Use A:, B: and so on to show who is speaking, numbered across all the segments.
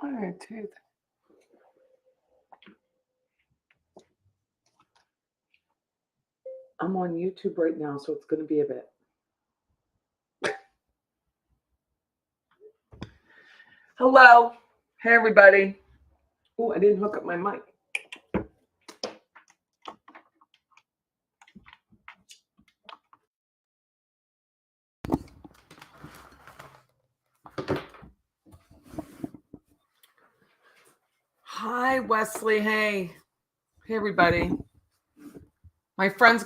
A: 1, 2. I'm on YouTube right now, so it's going to be a bit. Hello. Hey, everybody. Oh, I didn't hook up my mic. Hi, Wesley. Hey. Hey, everybody. My friend's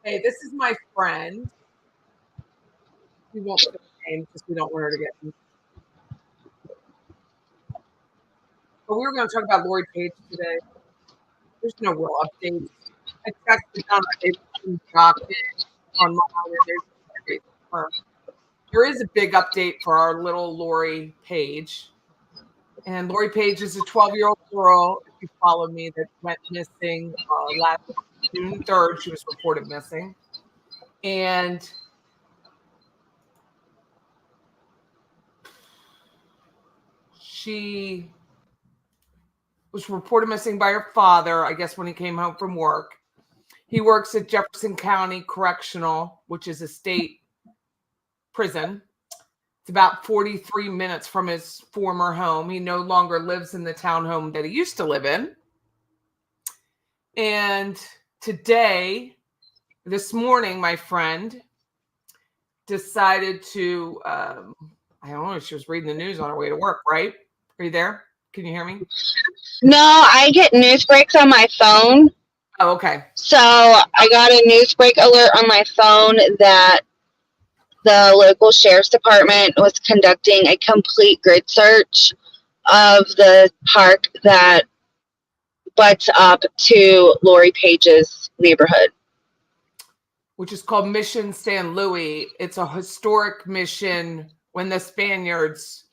A: Hey, this is my friend. We won't say her name because we don't want her to get. But we were going to talk about Lori Paige today. There's no real updates. I texted on a document online. There is a big update for our little Lori Paige. And Lori Paige is a 12-year-old girl, if you follow me, that went missing last June 3rd. She was reported missing. And she was reported missing by her father, I guess, when he came home from work. He works at Jefferson County Correctional, which is a state prison. It's about 43 minutes from his former home. He no longer lives in the townhome that he used to live in. And today, this morning, my friend decided to, I don't know, she was reading the news on her way to work, right? Are you there? Can you hear me?
B: No, I get news breaks on my phone.
A: Oh, okay.
B: So I got a news break alert on my phone that the local sheriff's department was conducting a complete grid search of the park that butts up to Lori Paige's neighborhood,
A: Which is called Mission San Luis. It's a historic mission when the Spaniards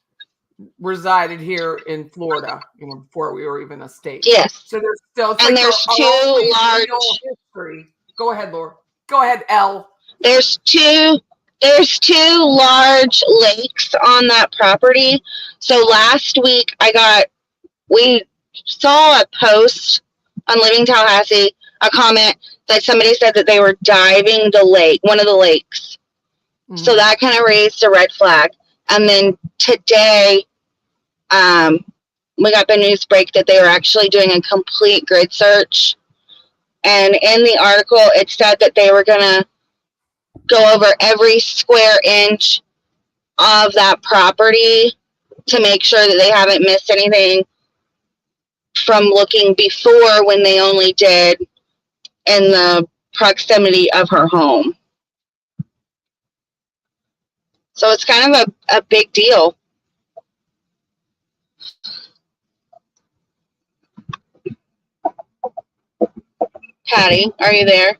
A: resided here in Florida, before we were even a state.
B: Yes.
A: So there's still,
B: and like there's two large
A: history. Go ahead, Laura. Go ahead, Elle.
B: There's two large lakes on that property. So last week we saw a post on Living Tallahassee, a comment that somebody said that they were diving one of the lakes. Mm-hmm. So that kind of raised a red flag. And then today, we got the news break that they were actually doing a complete grid search. And in the article, it said that they were going to go over every square inch of that property to make sure that they haven't missed anything from looking before, when they only did in the proximity of her home. So it's kind of a big deal. Patty, are you there?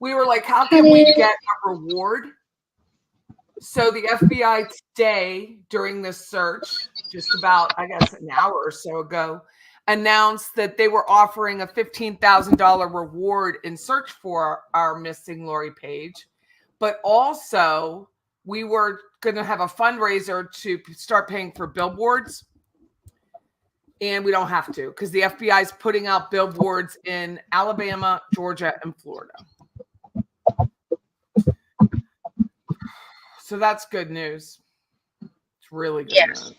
A: We were like, how can we get a reward? So the FBI today, during this search, just about, I guess, an hour or so ago, announced that they were offering a $15,000 reward in search for our missing Lori Paige. But also, we were going to have a fundraiser to start paying for billboards. And we don't have to, because the FBI is putting out billboards in Alabama, Georgia, and Florida. So that's good news. It's really good news.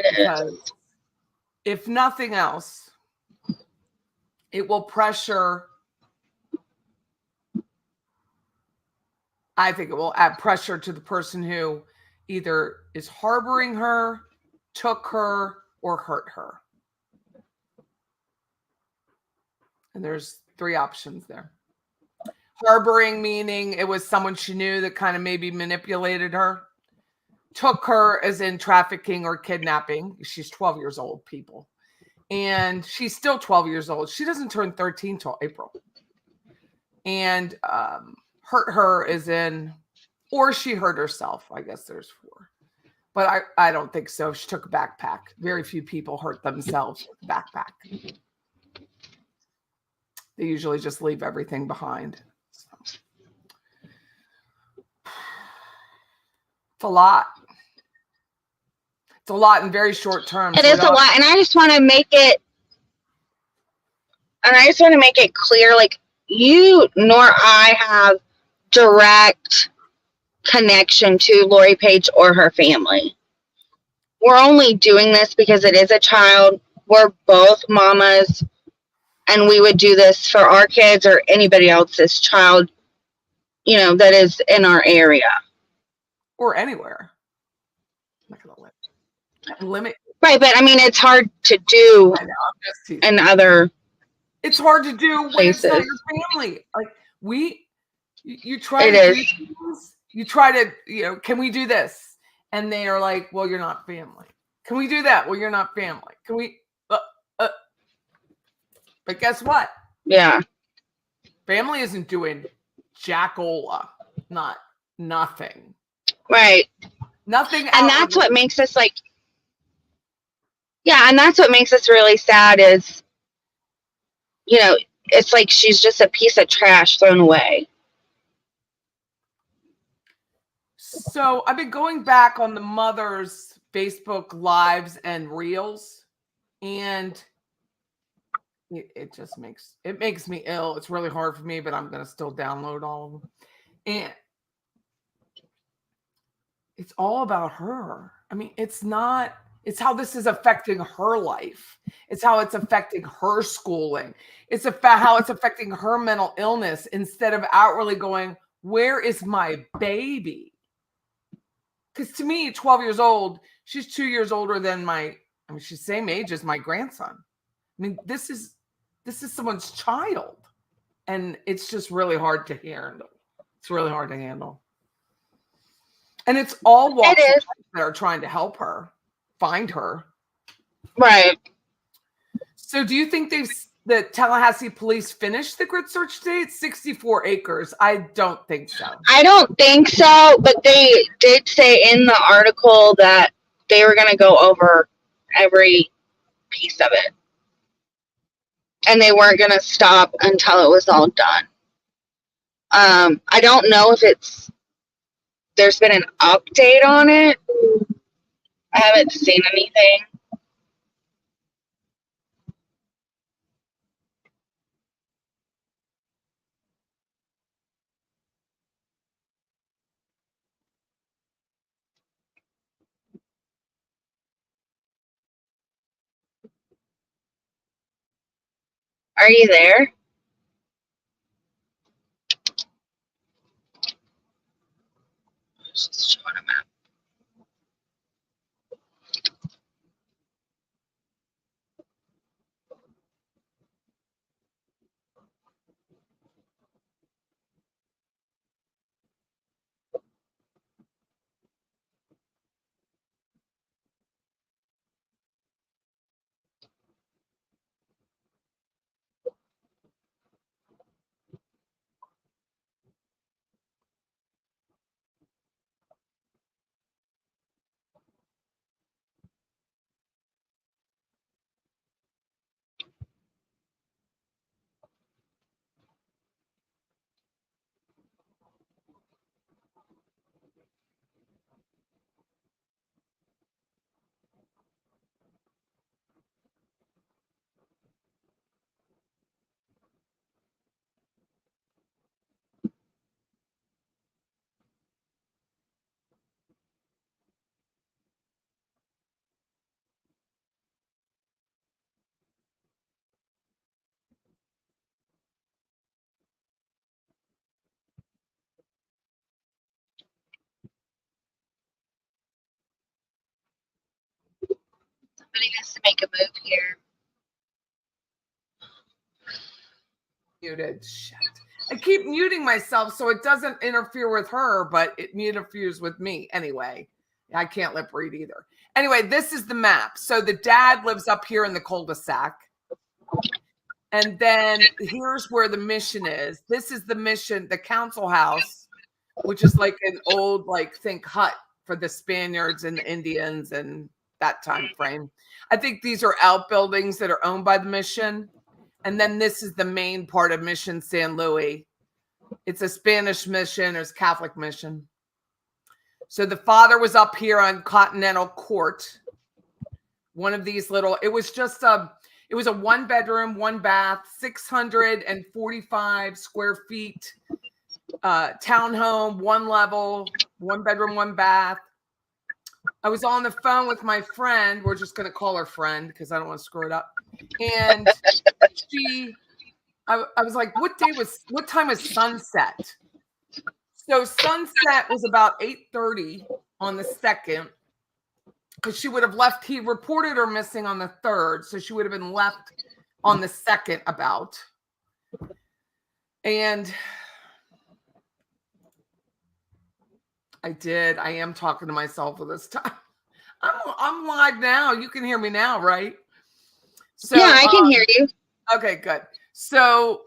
A: Because if nothing else, it will pressure. I think it will add pressure to the person who either is harboring her, took her, or hurt her. And there's 3 options there. Harboring, meaning it was someone she knew that kind of maybe manipulated her. took her as in trafficking or kidnapping. She's 12 years old, people. And she's still 12 years old. She doesn't turn 13 till April. And hurt her as in, or she hurt herself. I guess there's 4. But I don't think so. She took a backpack. Very few people hurt themselves with a backpack. They usually just leave everything behind. So. It's a lot. It's a lot in very short term.
B: It is a lot. And I just want to make it clear, like, you nor I have direct connection to Lori Paige or her family. We're only doing this because it is a child. We're both mamas, and we would do this for our kids or anybody else's child, you know, that is in our area.
A: Or anywhere. I'm not going to limit.
B: Right, but I mean, it's hard to do in other
A: It's hard to do
B: places.
A: When it's not your family. Like, you try
B: it
A: to
B: is.
A: do things, you try to, you know, can we do this? And they are like, well, you're not family. Can we do that? Well, you're not family. Can we? But guess what?
B: Yeah.
A: Family isn't doing jackola. Nothing.
B: Right.
A: Nothing.
B: And that's what makes us like, yeah, and that's what makes us really sad is, you know, it's like she's just a piece of trash thrown away.
A: So I've been going back on the mother's Facebook lives and reels, and it just makes me ill. It's really hard for me, but I'm gonna still download all of them. And it's all about her. I mean, it's how this is affecting her life. It's how it's affecting her schooling. It's how it's affecting her mental illness instead of outwardly going, where is my baby? Because to me, 12 years old, she's 2 years older than she's the same age as my grandson. I mean, this is someone's child. And it's just really hard to handle. It's really hard to handle. And it's all walks of life that are trying to help her find her.
B: Right.
A: So do you think the Tallahassee police finished the grid search today? It's 64 acres. I don't think so.
B: I don't think so, but they did say in the article that they were going to go over every piece of it. And they weren't going to stop until it was all done. I don't know if there's been an update on it. I haven't seen anything. Are you there? Just showing a map. Somebody has to make a move here.
A: Muted. Shit. I keep muting myself so it doesn't interfere with her, but it interferes with me anyway. I can't lip read either. Anyway, this is the map. So the dad lives up here in the cul-de-sac. And then here's where the mission is. This is the mission, the council house, which is like an old, like, think hut for the Spaniards and the Indians and that time frame. I think these are outbuildings that are owned by the mission. And then this is the main part of Mission San Luis. It's a Spanish mission. It's a Catholic mission. So the father was up here on Continental Court. One of these little, it was a 1-bedroom, 1-bath, 645 square feet, townhome, 1 level, 1 bedroom, 1 bath. I was on the phone with my friend. We're just going to call her friend because I don't want to screw it up. And I was like, what time was sunset? So sunset was about 8:30 on the 2nd, because she would have left. He reported her missing on the 3rd, so she would have been left on the 2nd about. And I am talking to myself at this time. I'm live now. You can hear me now, right? So,
B: yeah, I can hear you.
A: Okay, good. So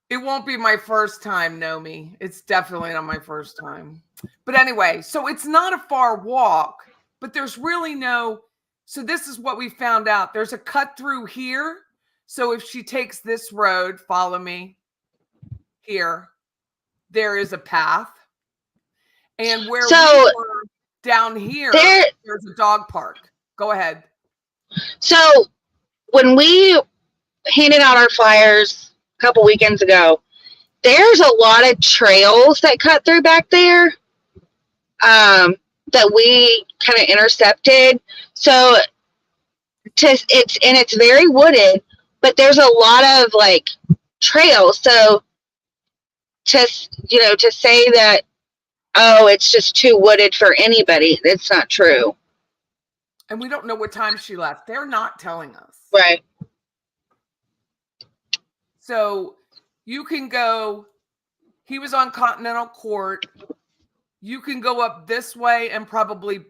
A: it won't be my first time, Nomi. It's definitely not my first time. But anyway, so it's not a far walk, but there's really so this is what we found out. There's a cut through here. So if she takes this road, follow me here, there is a path. And where we were down here, there's a dog park. Go ahead.
B: So when we handed out our flyers a couple weekends ago, there's a lot of trails that cut through back there that we kind of intercepted. So it's very wooded, but there's a lot of like trails. So to say that, oh, it's just too wooded for anybody, it's not true.
A: And we don't know what time she left. They're not telling us.
B: Right.
A: So you can go, he was on Continental Court. You can go up this way and probably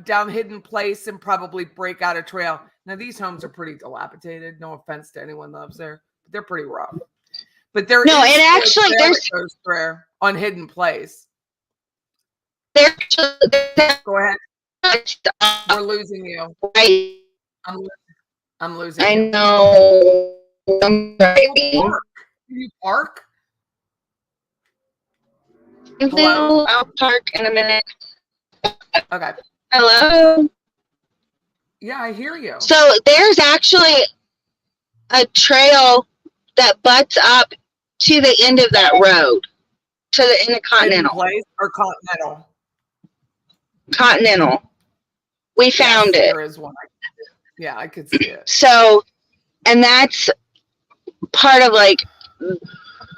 A: down Hidden Place and probably break out a trail. Now, these homes are pretty dilapidated. No offense to anyone that lives there. But they're pretty rough. But there's on Hidden Place. Go ahead. We're losing you.
B: Right.
A: I'm losing you.
B: I know. I'm driving.
A: Can you park?
B: Hello? I'll park in a minute.
A: Okay.
B: Hello?
A: Yeah, I hear you.
B: So there's actually a trail that butts up to the end of that road, to the end of Continental.
A: Place or Continental?
B: Continental. We found it.
A: There is one. Yeah, I could see it.
B: So, and that's part of like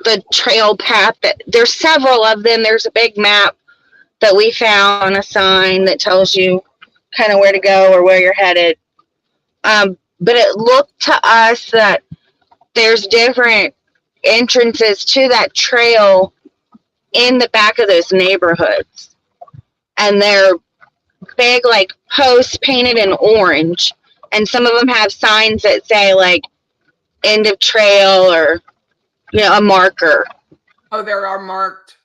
B: the trail path. There's several of them. There's a big map that we found on a sign that tells you kind of where to go or where you're headed. But it looked to us that there's different entrances to that trail in the back of those neighborhoods. And they're big, like, posts painted in orange. And some of them have signs that say, like, end of trail or, a marker.
A: Oh, they are marked?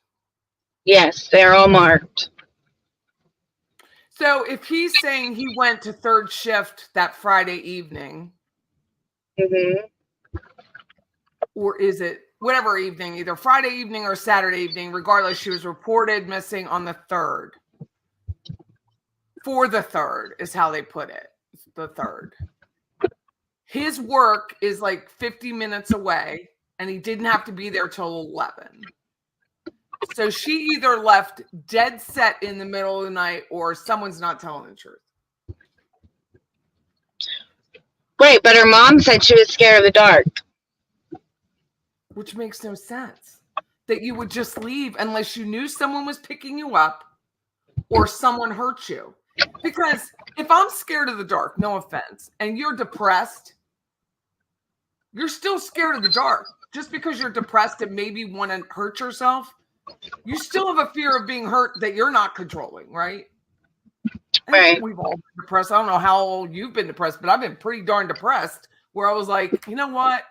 B: Yes, they're all marked.
A: So if he's saying he went to third shift that Friday evening, or is it whatever evening, either Friday evening or Saturday evening, regardless, she was reported missing on the 3rd. For the 3rd is how they put it. The 3rd. His work is like 50 minutes away, and he didn't have to be there till 11. So she either left dead set in the middle of the night, or someone's not telling the truth.
B: Right, but her mom said she was scared of the dark.
A: Which makes no sense. That you would just leave unless you knew someone was picking you up or someone hurt you. Because if I'm scared of the dark, no offense, and you're depressed, you're still scared of the dark. Just because you're depressed and maybe want to hurt yourself, you still have a fear of being hurt that you're not controlling, right?
B: Right.
A: We've all been depressed. I don't know how old you've been depressed, but I've been pretty darn depressed where I was like, you know what?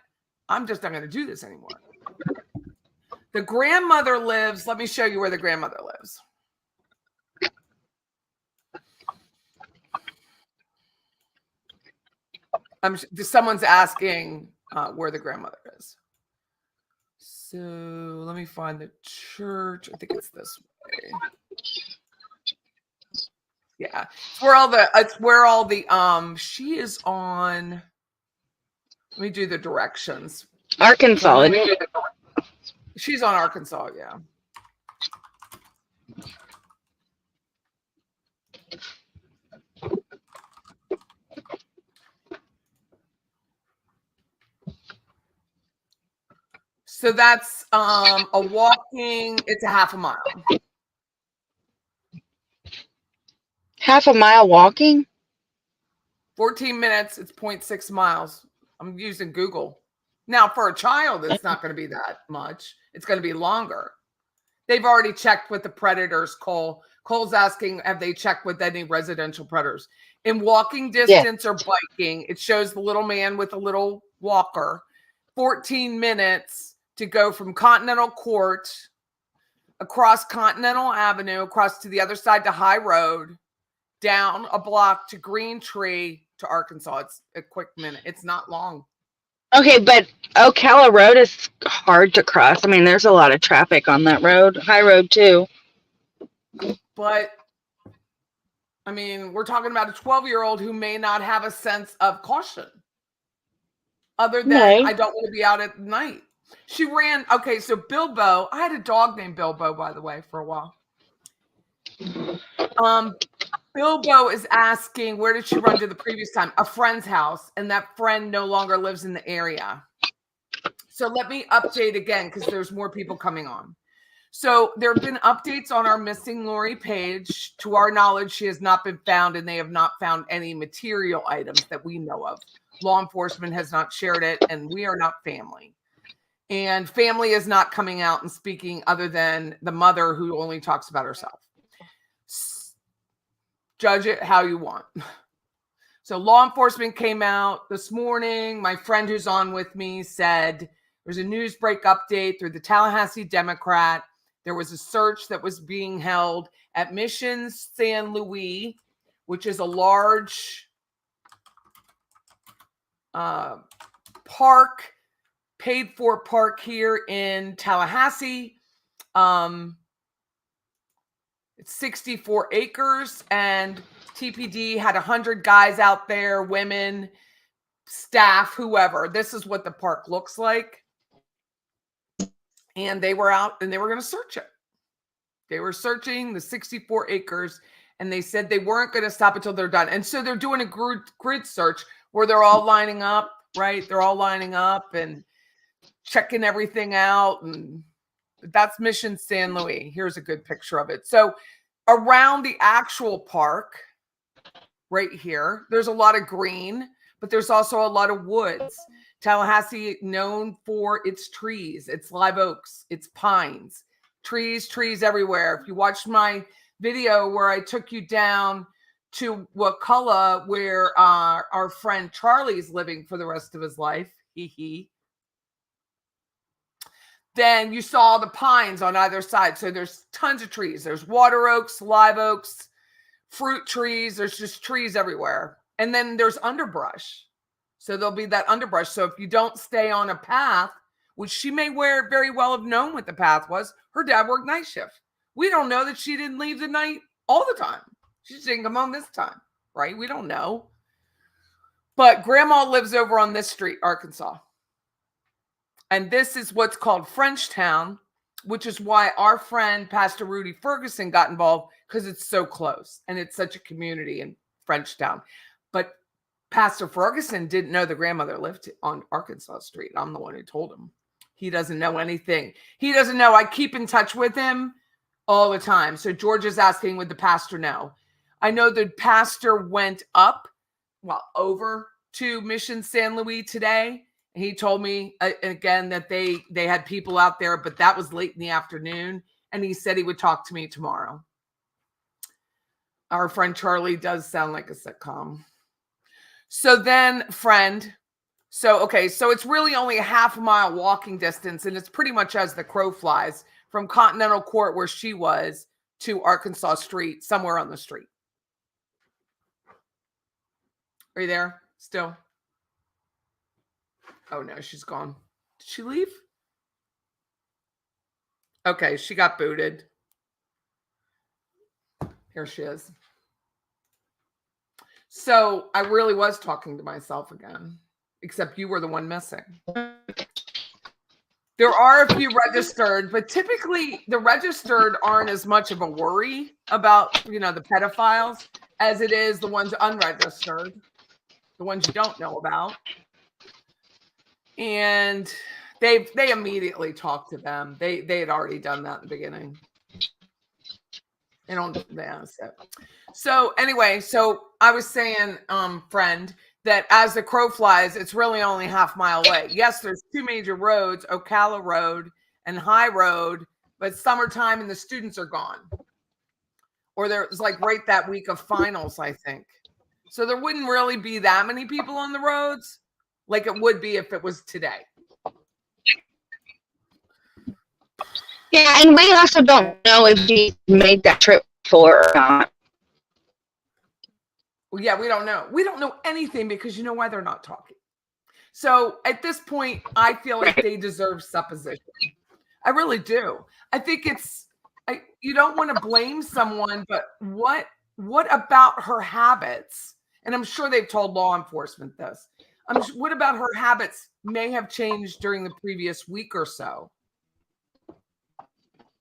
A: I'm just not going to do this anymore. The grandmother lives. Let me show you where the grandmother lives. Someone's asking where the grandmother is. So let me find the church. I think it's this way. Yeah, it's where all the she is on. Let me do the directions.
B: Arkansas.
A: She's on Arkansas, yeah. So that's a walking, it's a half a mile.
B: Half a mile walking?
A: 14 minutes, it's 0.6 miles. I'm using Google. Now, for a child, it's not going to be that much. It's going to be longer. They've already checked with the predators, Cole. Cole's asking, have they checked with any residential predators? In walking distance or biking, it shows the little man with a little walker. 14 minutes to go from Continental Court, across Continental Avenue, across to the other side to High Road, down a block to Green Tree to Arkansas. It's a quick minute. It's not long.
B: Okay, but Ocala Road is hard to cross. I mean, there's a lot of traffic on that road. High Road, too.
A: But, I mean, we're talking about a 12-year-old who may not have a sense of caution. Other than, I don't want to be out at night. She ran, okay, so Bilbo, I had a dog named Bilbo, by the way, for a while. Bilbo is asking, where did she run to the previous time? A friend's house, and that friend no longer lives in the area. So let me update again, because there's more people coming on. So there have been updates on our missing Lori Paige. To our knowledge, she has not been found, and they have not found any material items that we know of. Law enforcement has not shared it, and we are not family. And family is not coming out and speaking other than the mother who only talks about herself. Judge it how you want. So law enforcement came out this morning. My friend who's on with me said there's a news break update through the Tallahassee Democrat. There was a search that was being held at Mission San Luis, which is a large park, paid for park here in Tallahassee. It's 64 acres, and TPD had 100 guys out there, women, staff, whoever. This is what the park looks like. And they were out and they were going to search it. They were searching the 64 acres, and they said they weren't going to stop until they're done. And so they're doing a grid search where they're all lining up, right? They're all lining up and checking everything out. And that's Mission San Luis. Here's a good picture of it. So around the actual park, right here, there's a lot of green, but there's also a lot of woods. Tallahassee, known for its trees, its live oaks, its pines, trees everywhere. If you watched my video where I took you down to Wakulla, where our friend Charlie's living for the rest of his life, then you saw the pines on either side. So there's tons of trees. There's water oaks, live oaks, fruit trees. There's just trees everywhere. And then there's underbrush. So there'll be that underbrush. So if you don't stay on a path, which she may very well have known what the path was, her dad worked night shift. We don't know that she didn't leave the night all the time. She just didn't come home this time, right? We don't know. But grandma lives over on this street, Arkansas. And this is what's called Frenchtown, which is why our friend, Pastor Rudy Ferguson, got involved, because it's so close and it's such a community in Frenchtown. But Pastor Ferguson didn't know the grandmother lived on Arkansas Street. I'm the one who told him. He doesn't know anything. He doesn't know. I keep in touch with him all the time. So George is asking, would the pastor know? I know the pastor went over to Mission San Luis today. He told me again that they had people out there, but that was late in the afternoon. And he said he would talk to me tomorrow. Our friend Charlie does sound like a sitcom. So then, friend. So, okay, so it's really only a half-mile walking distance, and it's pretty much as the crow flies from Continental Court, where she was, to Arkansas Street, somewhere on the street. Are you there still? Oh, no, she's gone. Did she leave? Okay, she got booted. Here she is. So I really was talking to myself again, except you were the one missing. There are a few registered, but typically the registered aren't as much of a worry about, the pedophiles as it is the ones unregistered, the ones you don't know about. And they immediately talked to them. They had already done that in the beginning. They don't. Yeah, so anyway, so I was saying, friend, that as the crow flies, it's really only half-mile away. Yes, there's two major roads, Ocala Road and High Road, but summertime and the students are gone. Or there's like right that week of finals, I think. So there wouldn't really be that many people on the roads like it would be if it was today.
B: Yeah, and we also don't know if she made that trip before or not.
A: Well, yeah, we don't know. We don't know anything because you know why they're not talking. So at this point, I feel like they deserve supposition. I really do. I think you don't want to blame someone, but what about her habits? And I'm sure they've told law enforcement this. What about her habits may have changed during the previous week or so?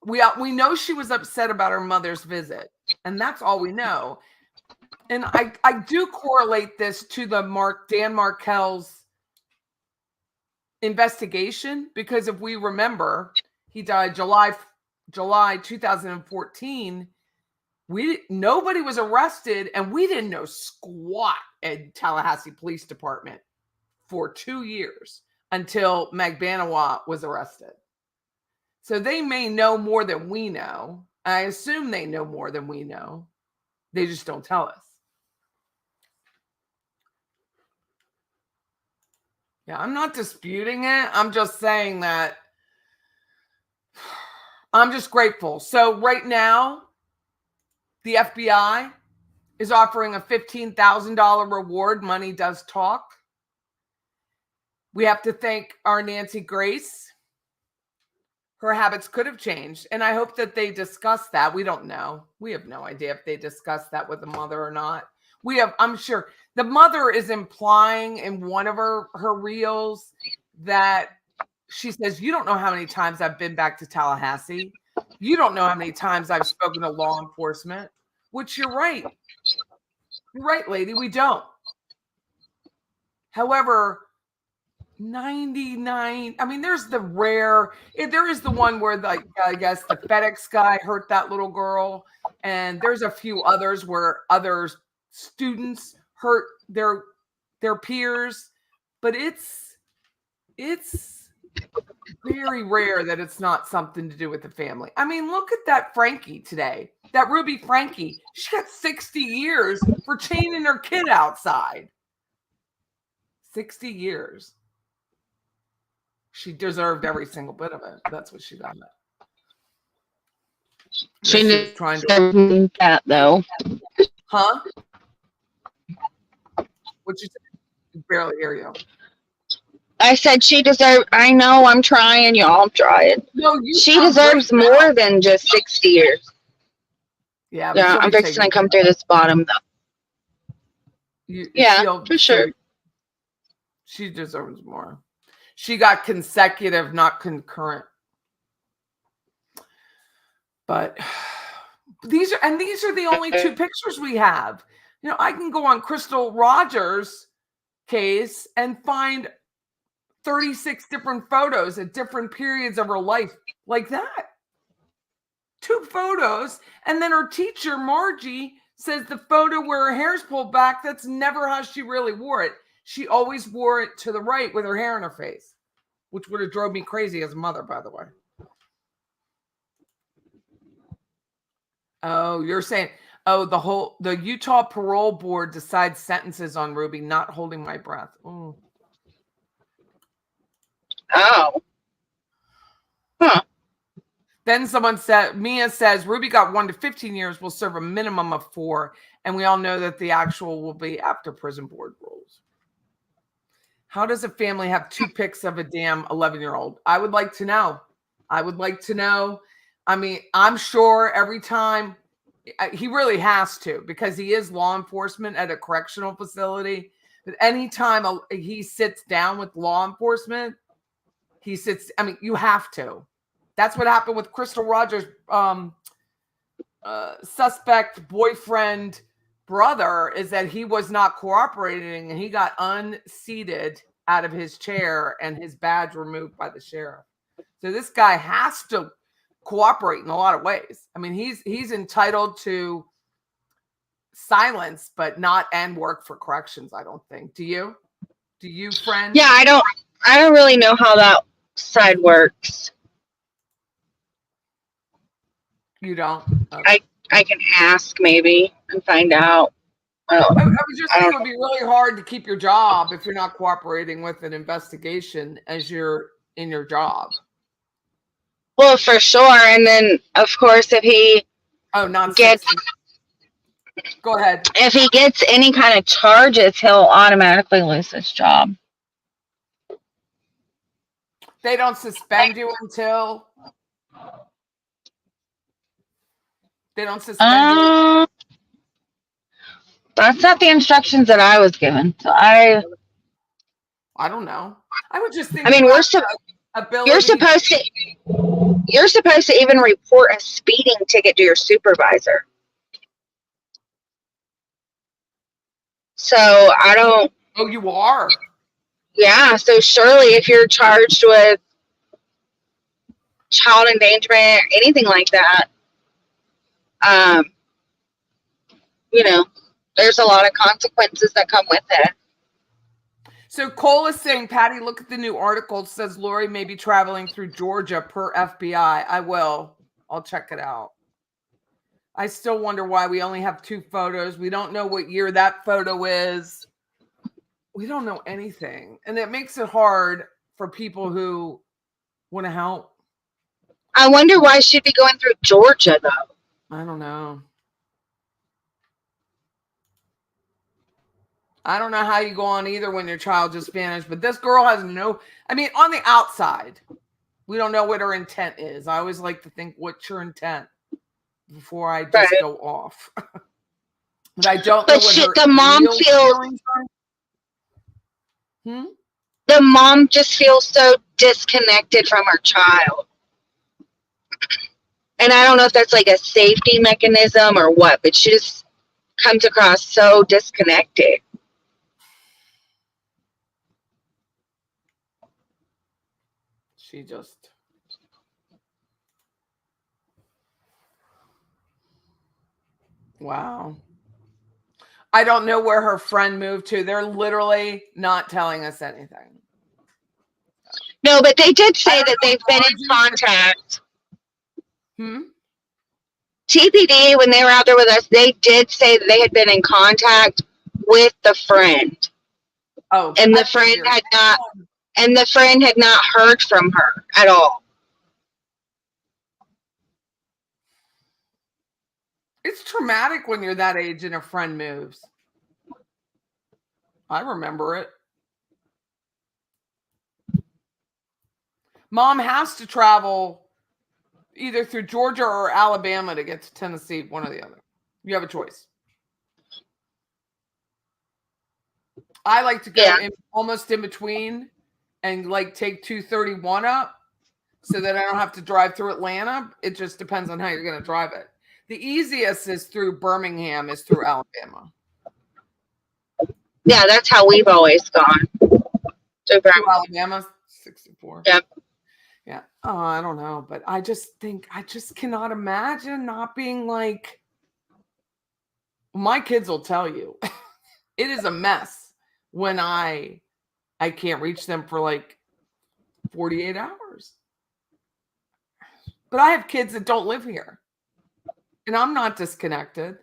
A: We know she was upset about her mother's visit, and that's all we know. And I do correlate this to the Dan Markel's investigation, because if we remember, he died July 2014. Nobody was arrested, and we didn't know squat at Tallahassee Police Department for 2 years until Magbanawat was arrested. So they may know more than we know. I assume they know more than we know. They just don't tell us. Yeah, I'm not disputing it. I'm just saying that I'm just grateful. So right now, the FBI is offering a $15,000 reward. Money does talk. We have to thank our Nancy Grace. Her habits could have changed, and I hope that they discuss that. We don't know. We have no idea if they discussed that with the mother or not. I'm sure the mother is implying in one of her reels that she says, you don't know how many times I've been back to Tallahassee. You don't know how many times I've spoken to law enforcement, which you're right. You're right, lady. We don't. However, 99, I mean, there is the one where I guess the FedEx guy hurt that little girl, and there's a few others where other students hurt their peers, but it's very rare that it's not something to do with the family. I mean, look at that Frankie today, that Ruby Frankie. She got 60 years for chaining her kid outside. 60 years. She deserved every single bit of it. That's what she got.
B: She was trying to that though.
A: Huh? What you said? Barely hear you.
B: I said she deserved. I know I'm trying, y'all. I'm trying. No, she deserves more than just 60 years.
A: Yeah,
B: I'm fixing to come through this bottom though. For sure.
A: She deserves more. She got consecutive, not concurrent. But these are the only two pictures we have. I can go on Crystal Rogers' case and find 36 different photos at different periods of her life like that. 2 photos. And then her teacher, Margie, says the photo where her hair's pulled back, that's never how she really wore it. She always wore it to the right with her hair in her face, which would have drove me crazy as a mother, by the way. Oh, you're saying, Oh, the Utah Parole Board decides sentences on Ruby, not holding my breath. Ooh.
B: Oh. Huh.
A: Then Mia says, Ruby got 1 to 15 years, will serve a minimum of 4. And we all know that the actual will be after prison board rules. How does a family have 2 pics of a damn 11-year-old? I would like to know. I mean, I'm sure every time he really has to, because he is law enforcement at a correctional facility. But anytime he sits down with law enforcement, you have to. That's what happened with Crystal Rogers' suspect boyfriend brother, is that he was not cooperating and he got unseated out of his chair and his badge removed by the sheriff. So this guy has to cooperate in a lot of ways. I mean, he's entitled to silence, but not end work for corrections, I don't think. Do you, friend?
B: Yeah, I don't really know how that side works.
A: You don't? Okay.
B: I can ask maybe and find out.
A: I was just thinking it would be really hard to keep your job if you're not cooperating with an investigation as you're in your job.
B: Well, for sure. And then, of course, if he
A: go ahead.
B: If he gets any kind of charges, he'll automatically lose his job.
A: They don't suspend you until they don't suspend you.
B: That's not the instructions that I was given. So I
A: don't know. I would just think.
B: I mean, you're supposed to even report a speeding ticket to your supervisor. So I don't.
A: Oh, you are?
B: Yeah. So surely, if you're charged with child endangerment or anything like that, there's a lot of consequences that come with it.
A: So Cole is saying, Patty, look at the new article. It says Lori may be traveling through Georgia per FBI. I will. I'll check it out. I still wonder why we only have 2 photos. We don't know what year that photo is. We don't know anything. And it makes it hard for people who want to help.
B: I wonder why she'd be going through Georgia, though.
A: I don't know. I don't know how you go on either when your child just vanished, but this girl has on the outside, we don't know what her intent is. I always like to think, what's your intent before I just go off. But I don't know what
B: the mom feels. The mom just feels so disconnected from her child. And I don't know if that's like a safety mechanism or what, but she just comes across so disconnected.
A: She just. Wow. I don't know where her friend moved to. They're literally not telling us anything.
B: No, but they did say that they've been in contact. TPD, when they were out there with us, they did say that they had been in contact with the friend.
A: Oh,
B: and the friend had not heard from her at all.
A: It's traumatic when you're that age and a friend moves. I remember it. Mom has to travel either through Georgia or Alabama to get to Tennessee, one or the other. You have a choice. I like to go almost in between and take 231 up so that I don't have to drive through Atlanta. It just depends on how you're going to drive it. The easiest is through Birmingham, is through Alabama.
B: Yeah, that's how we've always gone.
A: Through Alabama, 64.
B: Yep.
A: Yeah. Oh, I don't know. But I just cannot imagine not being like, my kids will tell you, it is a mess when I can't reach them for 48 hours. But I have kids that don't live here. And I'm not disconnected.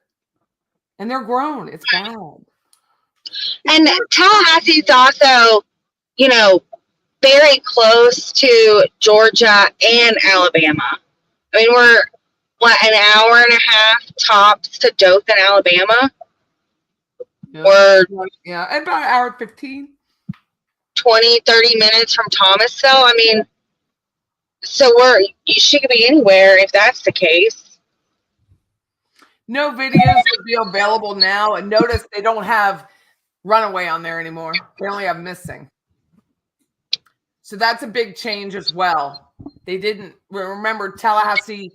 A: And they're grown. It's bad.
B: And Tallahassee's also, you know, very close to Georgia and Alabama. I mean, we're, what, an hour and a half tops to Dothan, Alabama?
A: Yeah.
B: Or
A: Yeah, about an hour 15.
B: 20, 30 minutes from Thomasville. I mean, so she could be anywhere if that's the case.
A: No videos would be available now. And notice they don't have runaway on there anymore. They only have missing. So that's a big change as well. They didn't remember Tallahassee's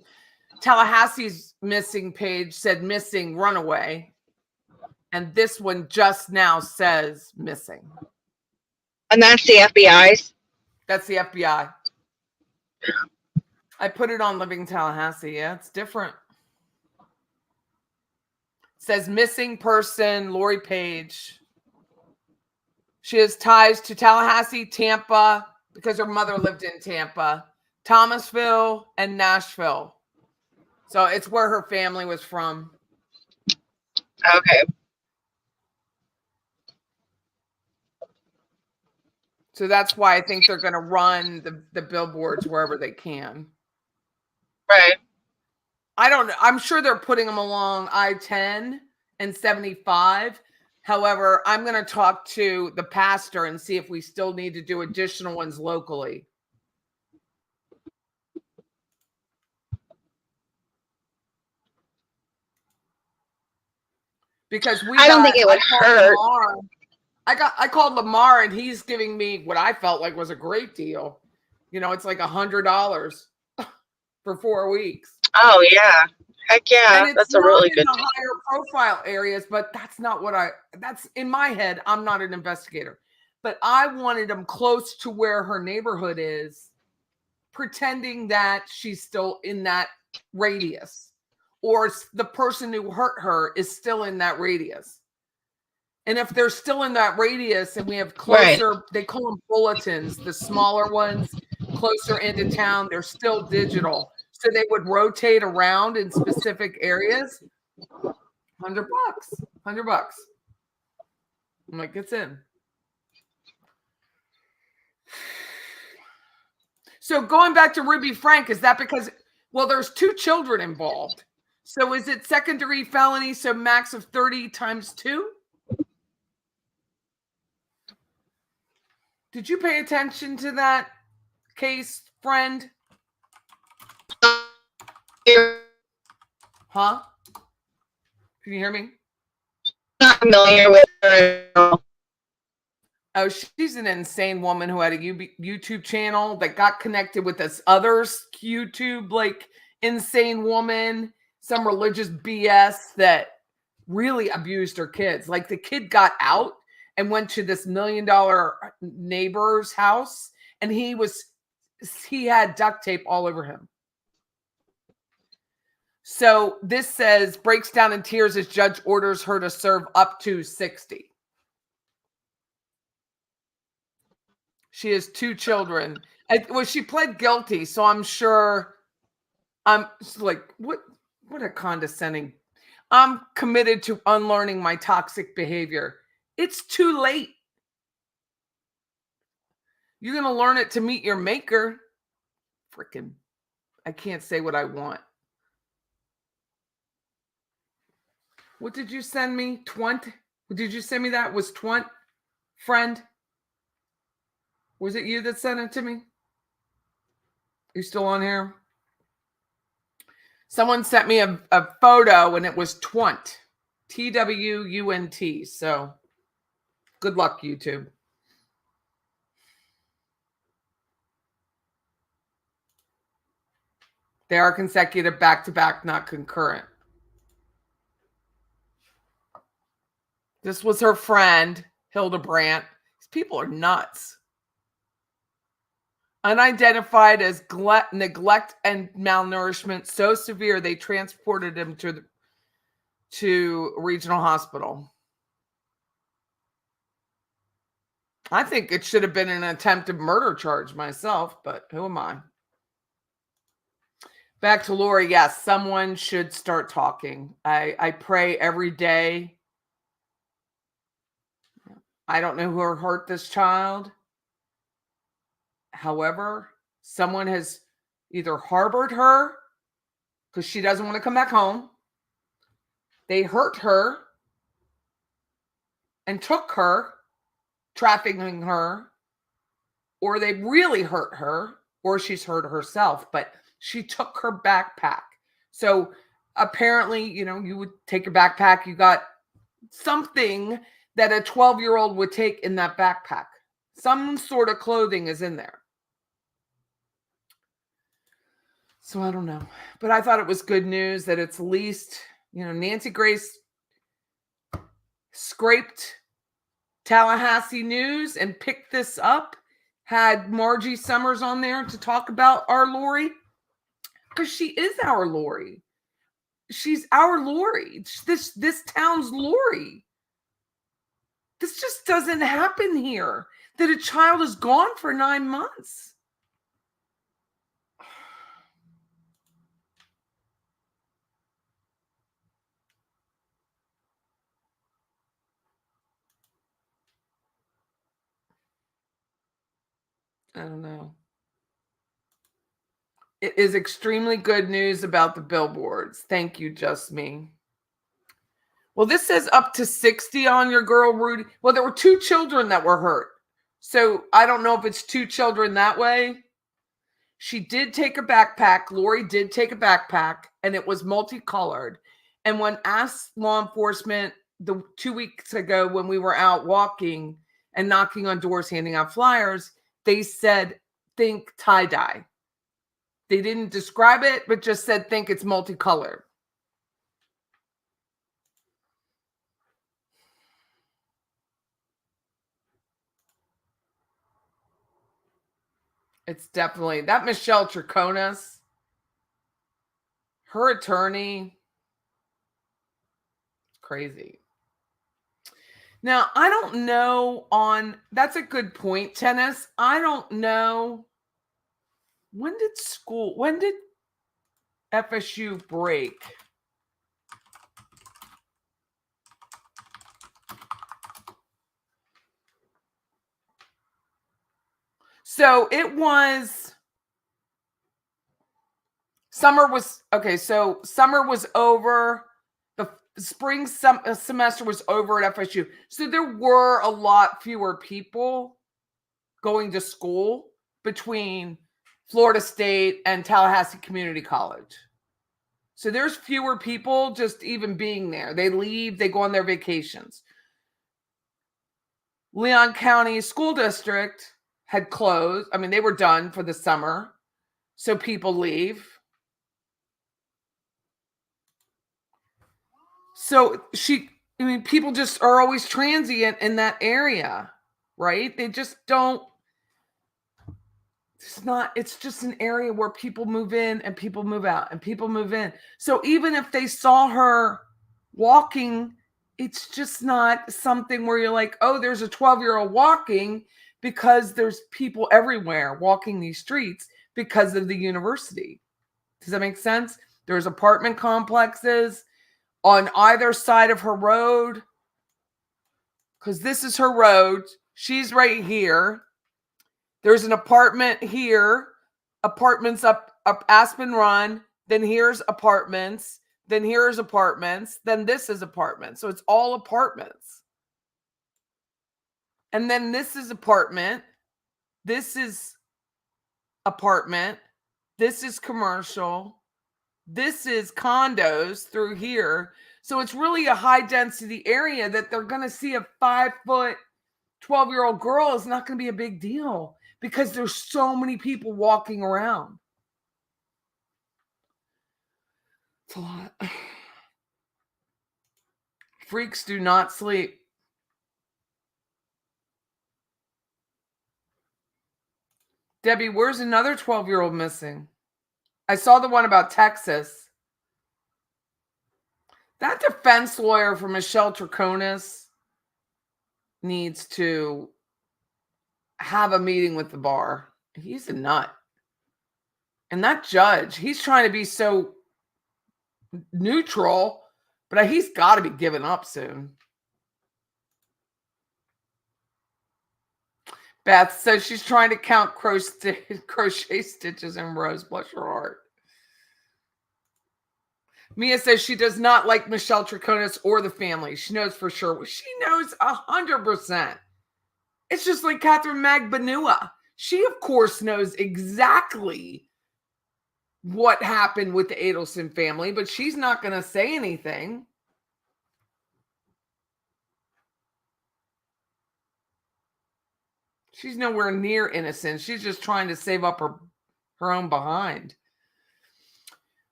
A: missing page said missing runaway. And this one just now says missing.
B: And that's the FBI's?
A: That's the FBI. I put it on Living Tallahassee. Yeah, it's different. It says missing person, Lori Paige. She has ties to Tallahassee, Tampa, because her mother lived in Tampa, Thomasville, and Nashville. So it's where her family was from.
B: Okay.
A: So that's why I think they're going to run the billboards wherever they can.
B: Right.
A: I don't know. I'm sure they're putting them along I-10 and 75. However, I'm going to talk to the pastor and see if we still need to do additional ones locally. Because
B: I don't think it would hurt.
A: I called Lamar and he's giving me what I felt like was a great deal. You know, it's like $100 for 4 weeks.
B: Oh yeah. Heck yeah. That's a really good
A: deal. Higher profile areas, but that's not what that's in my head. I'm not an investigator, but I wanted them close to where her neighborhood is, pretending that she's still in that radius, or the person who hurt her is still in that radius. And if they're still in that radius and we have closer, right, they call them bulletins, the smaller ones closer into town, they're still digital. So they would rotate around in specific areas. $100. $100. I'm like, it's in. So going back to Ruby Frank, is that because, well, there's 2 children involved. So is it second-degree felony, so max of 30 times 2? Did you pay attention to that case, friend? Huh? Can you hear me?
B: Not familiar with her.
A: Oh, she's an insane woman who had a YouTube channel that got connected with this other YouTube, like, insane woman, some religious BS that really abused her kids. Like, the kid got out and went to this $1 million neighbor's house, and he had duct tape all over him. So this says, breaks down in tears as judge orders her to serve up to 60. She has 2 children. Well, she pled guilty, so I'm sure. I'm like, what a condescending. I'm committed to unlearning my toxic behavior. It's too late. You're going to learn it to meet your maker. Freaking, I can't say what I want. What did you send me? Did you send me that? Was friend? Was it you that sent it to me? You still on here? Someone sent me a photo and it was Twunt. TWUNT. So good luck, YouTube. They are consecutive back-to-back, not concurrent. This was her friend, Hildebrandt. These people are nuts. Unidentified as neglect and malnourishment so severe they transported him to regional hospital. I think it should have been an attempted murder charge myself, but who am I? Back to Lori. Yes, someone should start talking. I pray every day. I don't know who hurt this child. However, someone has either harbored her because she doesn't want to come back home. They hurt her and took her, trafficking her, or they really hurt her, or she's hurt herself, but she took her backpack. So apparently, you would take your backpack, you got something that a 12-year-old would take in that backpack. Some sort of clothing is in there. So I don't know. But I thought it was good news that it's at least, Nancy Grace scraped Tallahassee News and picked this up, had Margie Summers on there to talk about our Lori, because she is our Lori. She's our Lori. This town's Lori. This just doesn't happen here, that a child is gone for 9 months. I don't know. It is extremely good news about the billboards. Thank you, Just Me. Well, this says up to 60 on your girl, Rudy. Well, there were 2 children that were hurt. So I don't know if it's 2 children that way. She did take a backpack. Lori did take a backpack, and it was multicolored. And when asked law enforcement 2 weeks ago when we were out walking and knocking on doors, handing out flyers, they said, think tie-dye. They didn't describe it, but just said, think it's multicolored. It's definitely that Michelle Troconis, her attorney, crazy. Now, I don't know that's a good point, Tennis. I don't know. When did FSU break? So it was, summer was over. The spring semester was over at FSU. So there were a lot fewer people going to school between Florida State and Tallahassee Community College. So there's fewer people just even being there. They leave, they go on their vacations. Leon County School District had closed. I mean, they were done for the summer. So people leave. So people just are always transient in that area, right? They just don't. It's just an area where people move in and people move out and people move in. So even if they saw her walking, it's just not something where you're like, oh, there's a 12-year-old walking, because there's people everywhere walking these streets because of the university. Does that make sense? There's apartment complexes on either side of her road, because this is her road. She's right here. There's an apartment here, apartments up Aspen Run, then here's apartments, then here's apartments, then this is apartments. So it's all apartments. And then this is apartment, this is apartment, this is commercial, this is condos through here. So it's really a high density area that they're going to see a 5-foot 12-year-old girl is not going to be a big deal, because there's so many people walking around. It's a lot. Freaks do not sleep. Debbie, where's another 12-year-old missing? I saw the one about Texas. That defense lawyer for Michelle Troconis needs to have a meeting with the bar. He's a nut. And that judge, he's trying to be so neutral, but he's got to be giving up soon. Beth says she's trying to count crochet stitches in rows. Bless her heart. Mia says she does not like Michelle Troconis or the family. She knows for sure. She knows 100%. It's just like Catherine Magbanua. She, of course, knows exactly what happened with the Adelson family, but she's not going to say anything. She's nowhere near innocent. She's just trying to save up her own behind.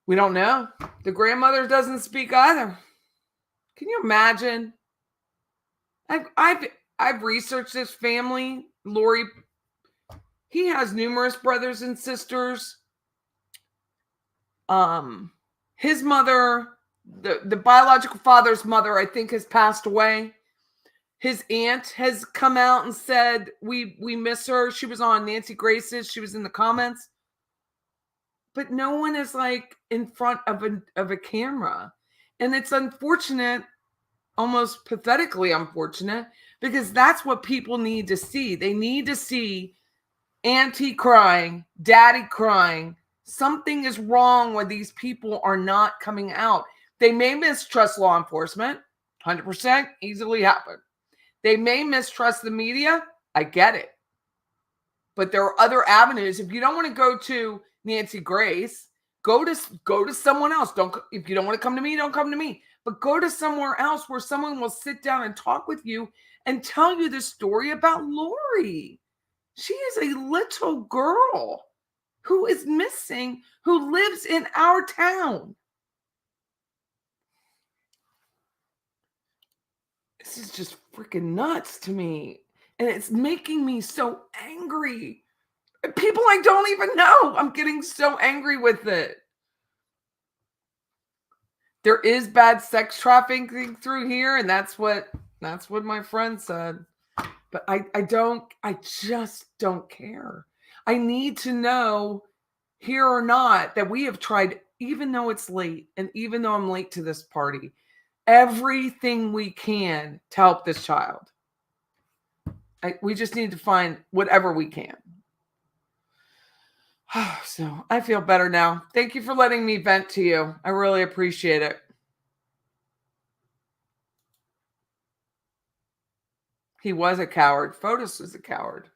A: We don't know. The grandmother doesn't speak either. Can you imagine? I've researched this family. Lori, he has numerous brothers and sisters. His mother, the biological father's mother, I think, has passed away. His aunt has come out and said, we miss her. She was on Nancy Grace's. She was in the comments. But no one is like in front of a camera. And it's unfortunate, almost pathetically unfortunate, because that's what people need to see. They need to see auntie crying, daddy crying. Something is wrong when these people are not coming out. They may mistrust law enforcement. 100% easily happen. They may mistrust the media. I get it. But there are other avenues. If you don't want to go to Nancy Grace, go to someone else. If you don't want to come to me, don't come to me. But go to somewhere else where someone will sit down and talk with you and tell you the story about Lori. She is a little girl who is missing, who lives in our town. This is just freaking nuts to me. And it's making me so angry. People I don't even know. I'm getting so angry with it. There is bad sex trafficking through here, and that's what my friend said. But I just don't care. I need to know, here or not, that we have tried, even though it's late, and even though I'm late to this party, everything we can to help this child. We just need to find whatever we can. So I feel better now. Thank you for letting me vent to you. I really appreciate it. He was a coward. Fotis was a coward.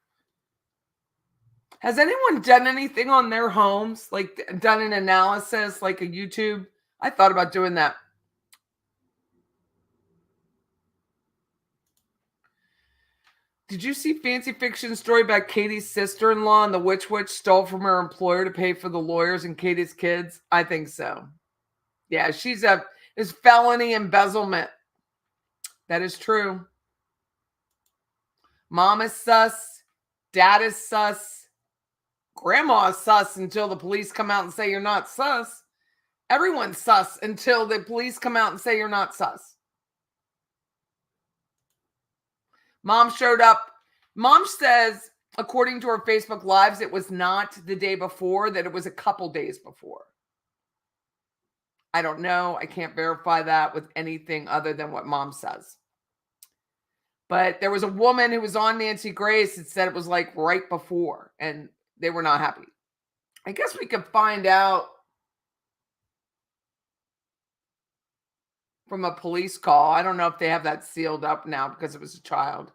A: Has anyone done anything on their homes? Like done an analysis, like a YouTube? I thought about doing that. Did you see Fancy Fiction story about Katie's sister-in-law and the witch stole from her employer to pay for the lawyers and Katie's kids? I think so. Yeah, it's felony embezzlement. That is true. Mom is sus. Dad is sus. Grandma is sus until the police come out and say you're not sus. Everyone's sus until the police come out and say you're not sus. Mom showed up. Mom says, according to her Facebook Lives, it was not the day before, that it was a couple days before. I don't know. I can't verify that with anything other than what Mom says. But there was a woman who was on Nancy Grace that said it was like right before, and they were not happy. I guess we could find out from a police call. I don't know if they have that sealed up now because it was a child.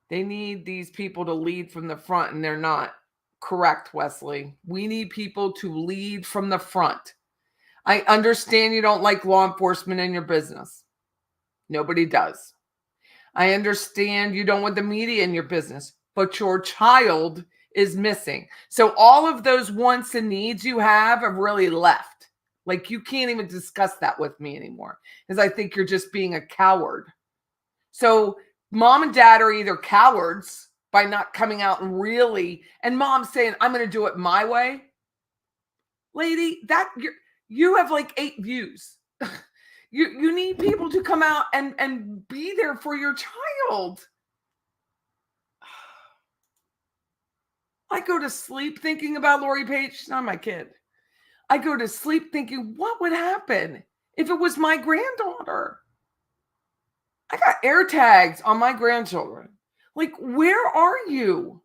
A: They need these people to lead from the front, and they're not. Correct, Wesley. We need people to lead from the front. I understand you don't like law enforcement in your business. Nobody does. I understand you don't want the media in your business, but your child is missing. So all of those wants and needs you have really left. Like you can't even discuss that with me anymore because I think you're just being a coward. So Mom and Dad are either cowards by not coming out and Mom's saying, I'm going to do it my way. Lady, you have like 8 views. You need people to come out and be there for your child. I go to sleep thinking about Lori Paige. She's not my kid. I go to sleep thinking, what would happen if it was my granddaughter? I got air tags on my grandchildren. Like, where are you?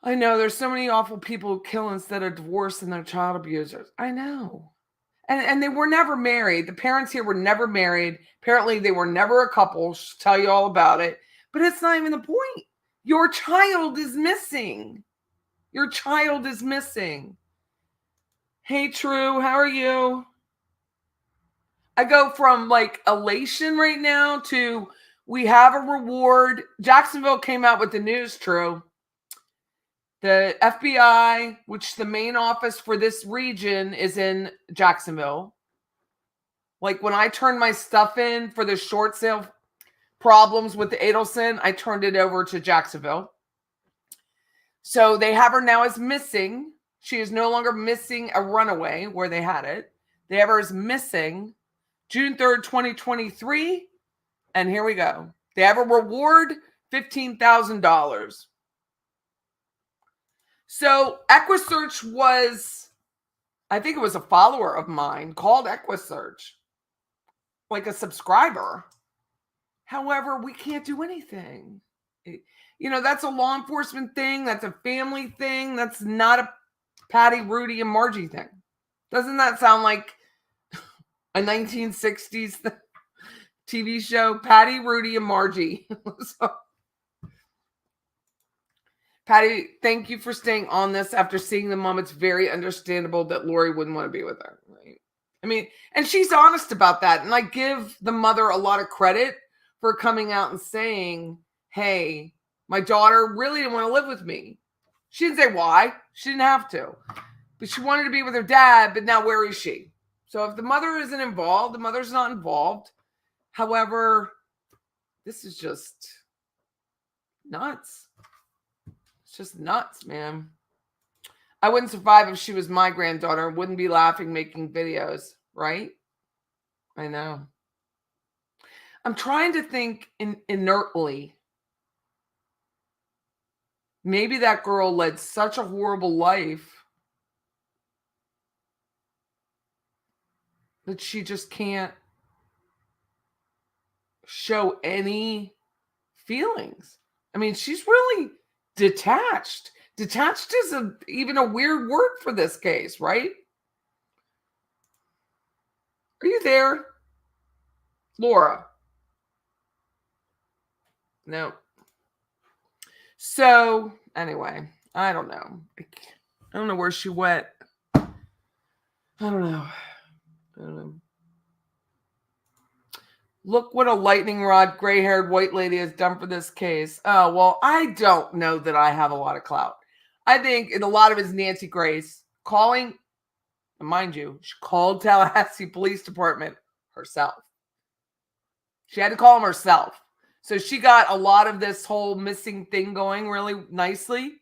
A: I know there's so many awful people who kill instead of divorce and they're child abusers. I know. And they were never married. The parents here were never married. Apparently, they were never a couple. She'll tell you all about it. But it's not even the point. Your child is missing. Your child is missing. Hey, True, how are you? I go from like elation right now to we have a reward. Jacksonville came out with the news, True. The FBI, which the main office for this region is in Jacksonville. Like when I turned my stuff in for the short sale problems with the Adelson, I turned it over to Jacksonville. So they have her now as missing. She is no longer missing a runaway where they had it. They have her as missing June 3rd, 2023. And here we go. They have a reward, $15,000. So EquiSearch was, I think it was a follower of mine called EquiSearch, like a subscriber. However, we can't do anything. That's a law enforcement thing. That's a family thing. That's not a Patty, Rudy, and Margie thing. Doesn't that sound like a 1960s TV show? Patty, Rudy, and Margie. So, Patty, thank you for staying on this after seeing the mom. It's very understandable that Lori wouldn't want to be with her, right? I mean, and she's honest about that. And I give the mother a lot of credit for coming out and saying, hey, my daughter really didn't want to live with me. She didn't say why. She didn't have to. But she wanted to be with her dad, but now where is she? So if the mother isn't involved, the mother's not involved. However, this is just nuts. It's just nuts, man. I wouldn't survive if she was my granddaughter. Wouldn't be laughing, making videos, right? I know. I'm trying to think inertly. Maybe that girl led such a horrible life that she just can't show any feelings. I mean, she's really detached. Detached is even a weird word for this case, right? Are you there, Laura? No. So, anyway, I don't know. I don't know where she went. I don't know. Look what a lightning rod, gray-haired white lady has done for this case. Oh, well, I don't know that I have a lot of clout. I think a lot of it is Nancy Grace calling, mind you, she called Tallahassee Police Department herself. She had to call them herself. So she got a lot of this whole missing thing going really nicely.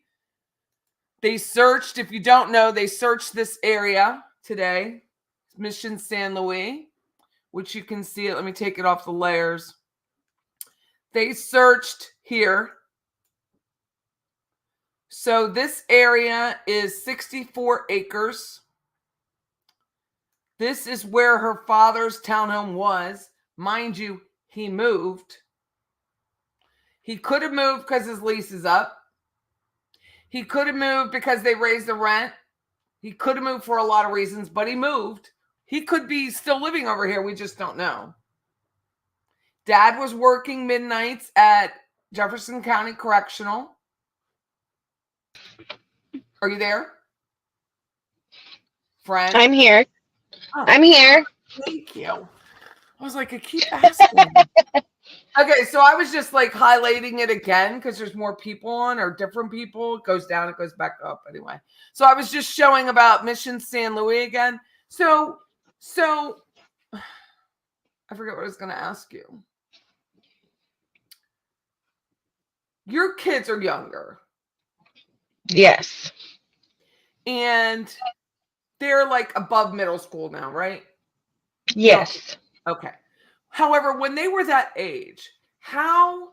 A: They searched, if you don't know, they searched this area today, Mission San Luis, which you can see it. Let me take it off the layers. They searched here. So this area is 64 acres. This is where her father's townhome was. Mind you, he moved. He could have moved because his lease is up. He could have moved because they raised the rent. He could have moved for a lot of reasons, but he moved. He could be still living over here. We just don't know. Dad was working midnights at Jefferson County Correctional. Are you there? Friend?
B: I'm here.
A: Oh,
B: I'm here.
A: thank you. I was like, I keep asking. Okay, so I was just like highlighting it again because there's more people on or different people. It goes down, it goes back up anyway. So I was just showing about Mission San Luis again. So I forget what I was going to ask you. Your kids are younger.
B: Yes.
A: And they're like above middle school now, right?
B: Yes.
A: Okay. However, when they were that age, how,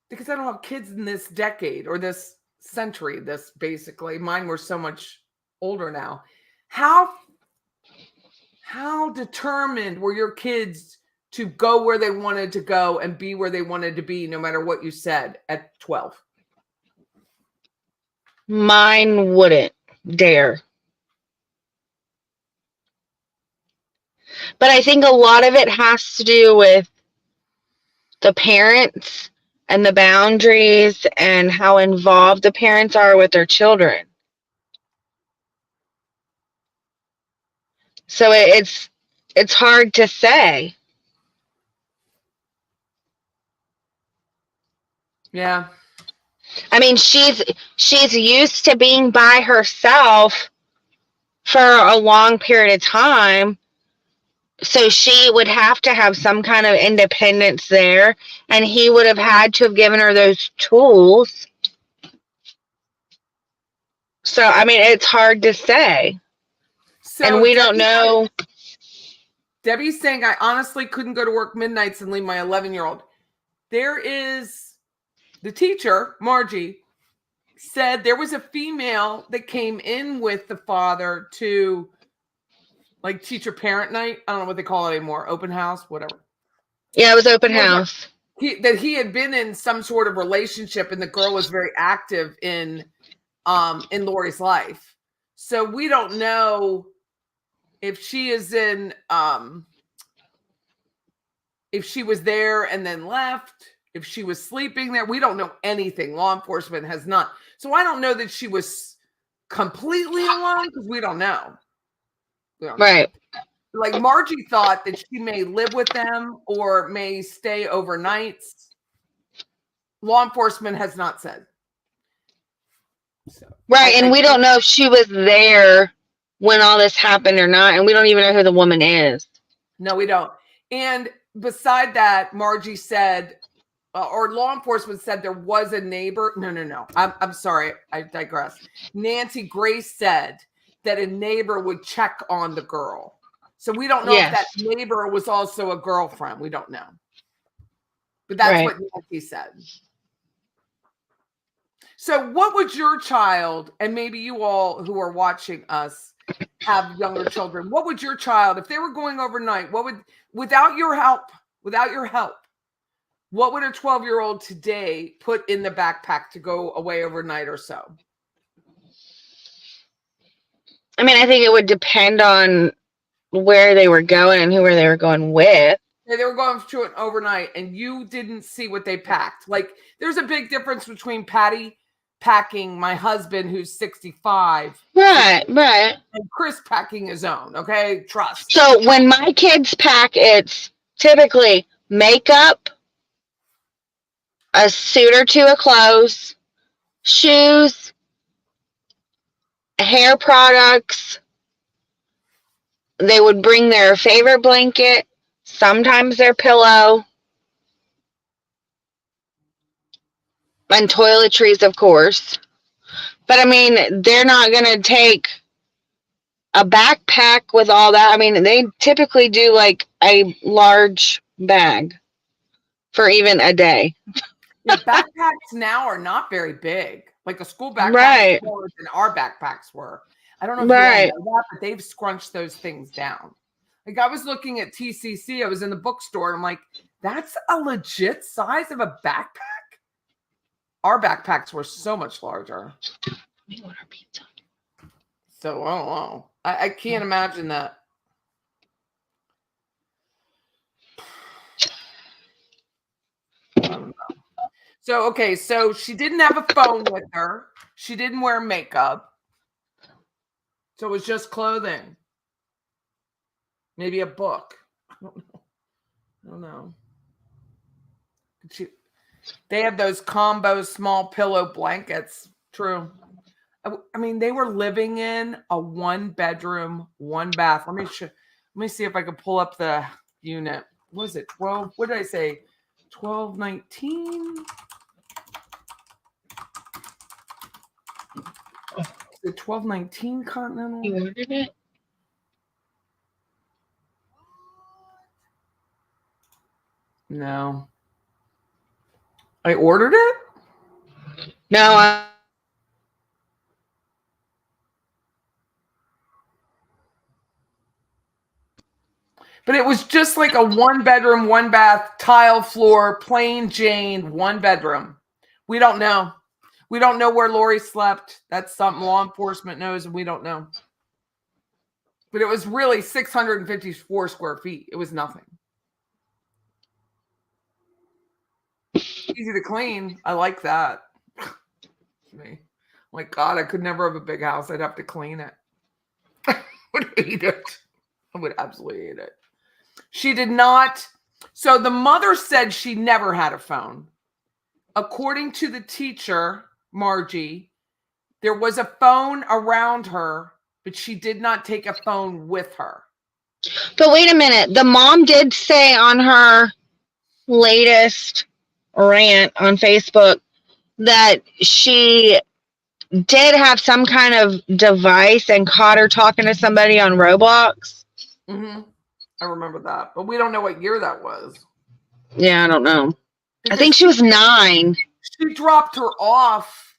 A: because I don't have kids in this decade or this century, this basically, mine were so much older now. How determined were your kids to go where they wanted to go and be where they wanted to be, no matter what you said at 12?
B: Mine wouldn't dare. But I think a lot of it has to do with the parents and the boundaries and how involved the parents are with their children. So it's hard to say.
A: Yeah.
B: I mean, she's used to being by herself for a long period of time. So she would have to have some kind of independence there, and he would have had to have given her those tools. So, I mean, it's hard to say.
A: So
B: and we don't know.
A: Debbie's saying, I honestly couldn't go to work midnights and leave my 11-year-old. There is the teacher, Margie, said there was a female that came in with the father to like teacher parent night. I don't know what they call it anymore. Open house, whatever.
B: Yeah, it was open house.
A: He had been in some sort of relationship, and the girl was very active in Lori's life. So we don't know if she is in if she was there and then left, if she was sleeping there. We don't know anything. Law enforcement has not. So I don't know that she was completely alone, because we don't know.
B: Right.
A: Like Margie thought that she may live with them or may stay overnights. Law enforcement has not said. So,
B: right, and we don't know if she was there when all this happened or not, and we don't even know who the woman is.
A: No, we don't. And beside that, Margie said, or law enforcement said there was a neighbor. No. I'm sorry. I digress. Nancy Grace said that a neighbor would check on the girl. So we don't know if that neighbor was also a girlfriend. We don't know. But that's what Nancy said. So what would your child, and maybe you all who are watching us have younger children, what would your child, if they were going overnight, what would, without your help, what would a 12-year-old today put in the backpack to go away overnight or so?
B: I mean, I think it would depend on where they were going and who they were going with.
A: They were going to an overnight and you didn't see what they packed. Like, there's a big difference between Patty packing, my husband who's 65.
B: Right.
A: And Chris packing his own, okay? Trust.
B: So when my kids pack, it's typically makeup, a suit or two of clothes, shoes, hair products. They would bring their favorite blanket, sometimes their pillow, and toiletries, of course. But I mean, they're not going to take a backpack with all that. I mean, they typically do like a large bag for even a day.
A: Yeah, backpacks now are not very big. Like a school backpack is smaller than our backpacks were. I don't know if you all know that, but they've scrunched those things down. Like I was looking at TCC, I was in the bookstore, and I'm like, that's a legit size of a backpack? Our backpacks were so much larger.
B: We want our pizza.
A: So I don't know. I can't imagine that. I don't know. So, okay, so she didn't have a phone with her. She didn't wear makeup. So it was just clothing. Maybe a book. I don't know. They have those combo small pillow blankets. True. I mean, they were living in a 1-bedroom, 1-bath. Let me see if I can pull up the unit. What is it? 12? What did I say? 1219? The 1219 Continental.
B: You ordered it?
A: No. I ordered it?
B: No,
A: But it was just like a 1-bedroom, 1-bath, tile floor, plain Jane, 1-bedroom. We don't know. We don't know where Lori slept. That's something law enforcement knows, and we don't know. But it was really 654 square feet. It was nothing. Easy to clean. I like that. Me. Like, God, I could never have a big house. I'd have to clean it. I would hate it. I would absolutely hate it. She did not. So the mother said she never had a phone. According to the teacher, Margie, there was a phone around her, but she did not take a phone with her.
B: but wait a minute. The mom did say on her latest rant on Facebook that she did have some kind of device and caught her talking to somebody on Roblox.
A: Mm-hmm. I remember that, but we don't know what year that was.
B: Yeah, I don't know.
A: Because
B: I think she was 9.
A: She dropped her off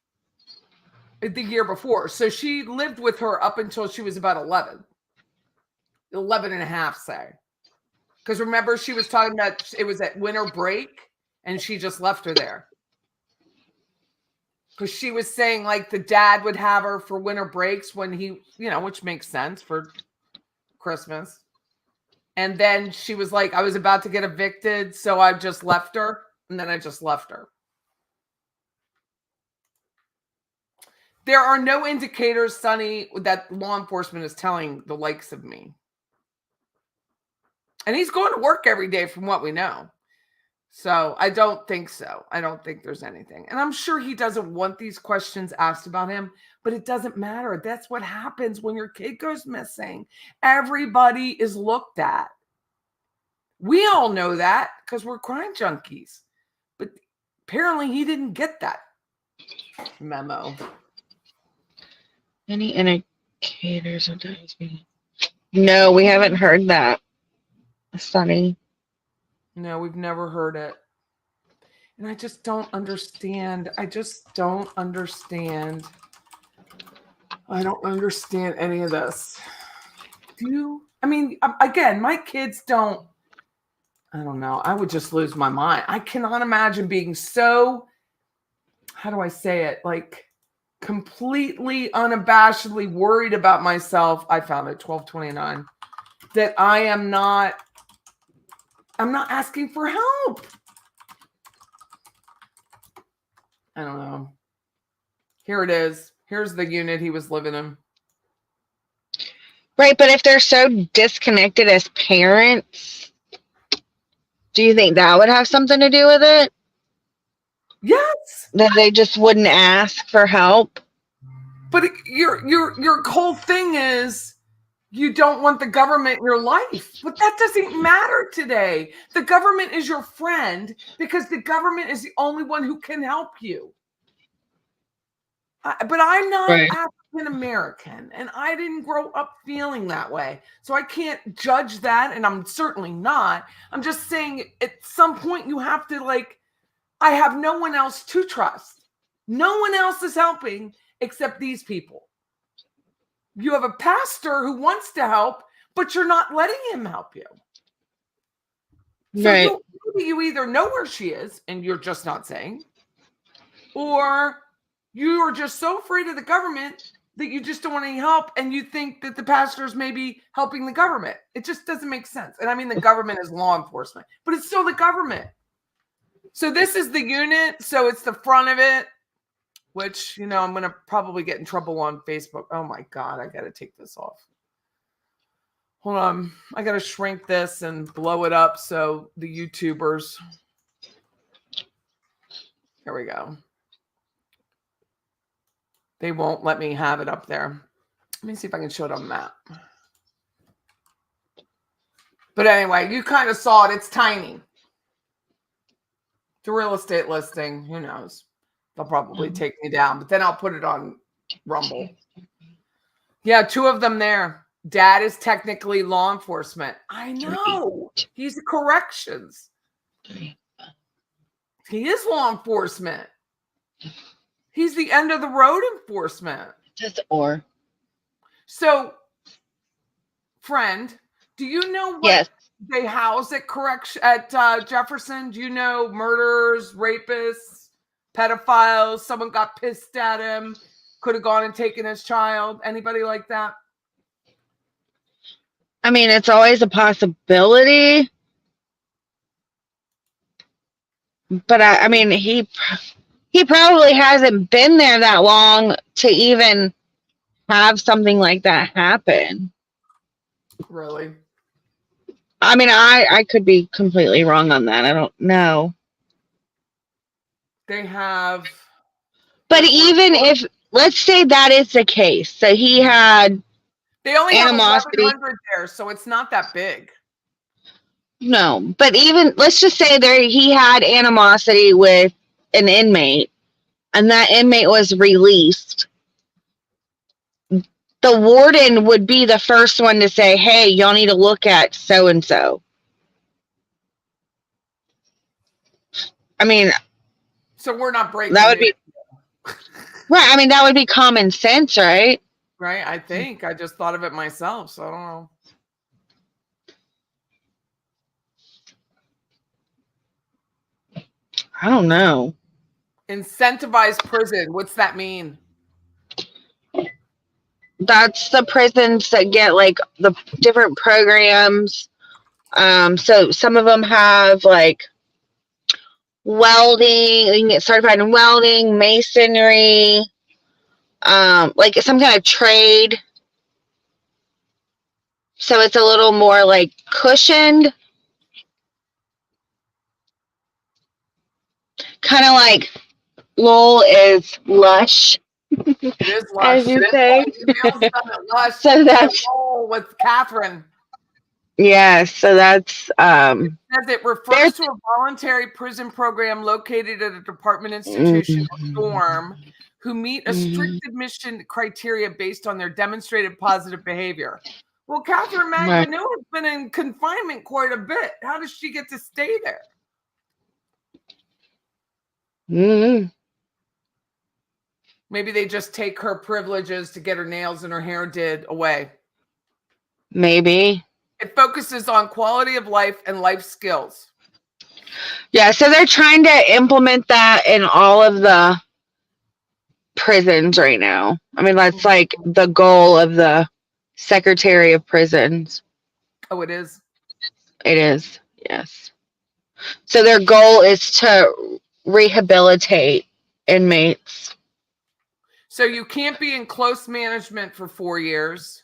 A: the year before. So she lived with her up until she was about 11 and a half, say. Because remember, she was talking about it was at winter break and she just left her there. Because she was saying like the dad would have her for winter breaks when he, which makes sense for Christmas. And then she was like, I was about to get evicted, so I just left her. And then I just left her. There are no indicators, Sonny, that law enforcement is telling the likes of me. And he's going to work every day from what we know. So I don't think so. I don't think there's anything. And I'm sure he doesn't want these questions asked about him, but it doesn't matter. That's what happens when your kid goes missing. Everybody is looked at. We all know that because we're crime junkies. But apparently he didn't get that memo.
B: Any indicators of diabetes? No, we haven't heard that, Sonny.
A: No, we've never heard it. And I just don't understand. I don't understand any of this. Do you? I mean, again, my kids don't. I don't know. I would just lose my mind. I cannot imagine being so, how do I say it? Like completely unabashedly worried about myself. I found it 1229 that I'm not asking for help. I don't know. Here it is. Here's the unit he was living in.
B: Right, but if they're so disconnected as parents, do you think that would have something to do with it?
A: Yes.
B: That they just wouldn't ask for help?
A: But your whole thing is you don't want the government in your life. But that doesn't matter today. The government is your friend because the government is the only one who can help you. But I'm not African American, and I didn't grow up feeling that way. So I can't judge that, and I'm certainly not. I'm just saying at some point you have to, like, I have no one else to trust. No one else is helping except these people. You have a pastor who wants to help, but you're not letting him help you. So
B: right.
A: you either know where she is and you're just not saying, or you are just so afraid of the government that you just don't want any help and you think that the pastor's maybe helping the government. It just doesn't make sense. And I mean, the government is law enforcement, but it's still the government. So this is the unit. So it's the front of it, which, I'm going to probably get in trouble on Facebook. Oh my God, I got to take this off. Hold on. I got to shrink this and blow it up so the YouTubers. Here we go. They won't let me have it up there. Let me see if I can show it on a map. But anyway, you kind of saw it. It's tiny. It's a real estate listing. Who knows? They'll probably take me down, but then I'll put it on Rumble. Yeah, 2 of them there. Dad is technically law enforcement. I know. He's corrections. He is law enforcement. He's the end of the road enforcement.
B: Just or.
A: So, friend, do you know what
B: Yes.
A: they house at Jefferson? Do you know murderers, rapists, pedophiles? Someone got pissed at him, could have gone and taken his child. Anybody like that?
B: I mean, it's always a possibility. But I mean, he probably hasn't been there that long to even have something like that happen.
A: Really?
B: I mean, I could be completely wrong on that. I don't know.
A: They have.
B: But even if, let's say that is the case, so he had
A: They only
B: animosity.
A: have 1,100 there, so it's not that big.
B: No, but even, let's just say he had animosity with an inmate, and that inmate was released. The warden would be the first one to say, hey, y'all need to look at so-and-so. I mean,
A: so we're not breaking
B: that would be right. I mean, that would be common sense, right?
A: Right. I think I just thought of it myself. So I don't know.
B: I don't know.
A: Incentivized prison. What's that mean?
B: That's the prisons that get like the different programs. So some of them have like welding. You can get certified in welding, masonry, like some kind of trade. So it's a little more like cushioned. Kind of like Lowell is lush.
A: It is lush.
B: As you say.
A: Lush.
B: So that's
A: with Catherine.
B: Yeah, so that's
A: it says it refers to a voluntary prison program located at a department institution or dorm who meet a strict admission criteria based on their demonstrated positive behavior. Well, Catherine McAnew has been in confinement quite a bit. How does she get to stay there? Maybe they just take her privileges to get her nails and her hair did away.
B: Maybe.
A: It focuses on quality of life and life skills.
B: Yeah, so they're trying to implement that in all of the prisons right now. I mean, that's like the goal of the Secretary of Prisons.
A: Oh, it is?
B: It is, yes. So their goal is to rehabilitate inmates.
A: So you can't be in close management for 4 years.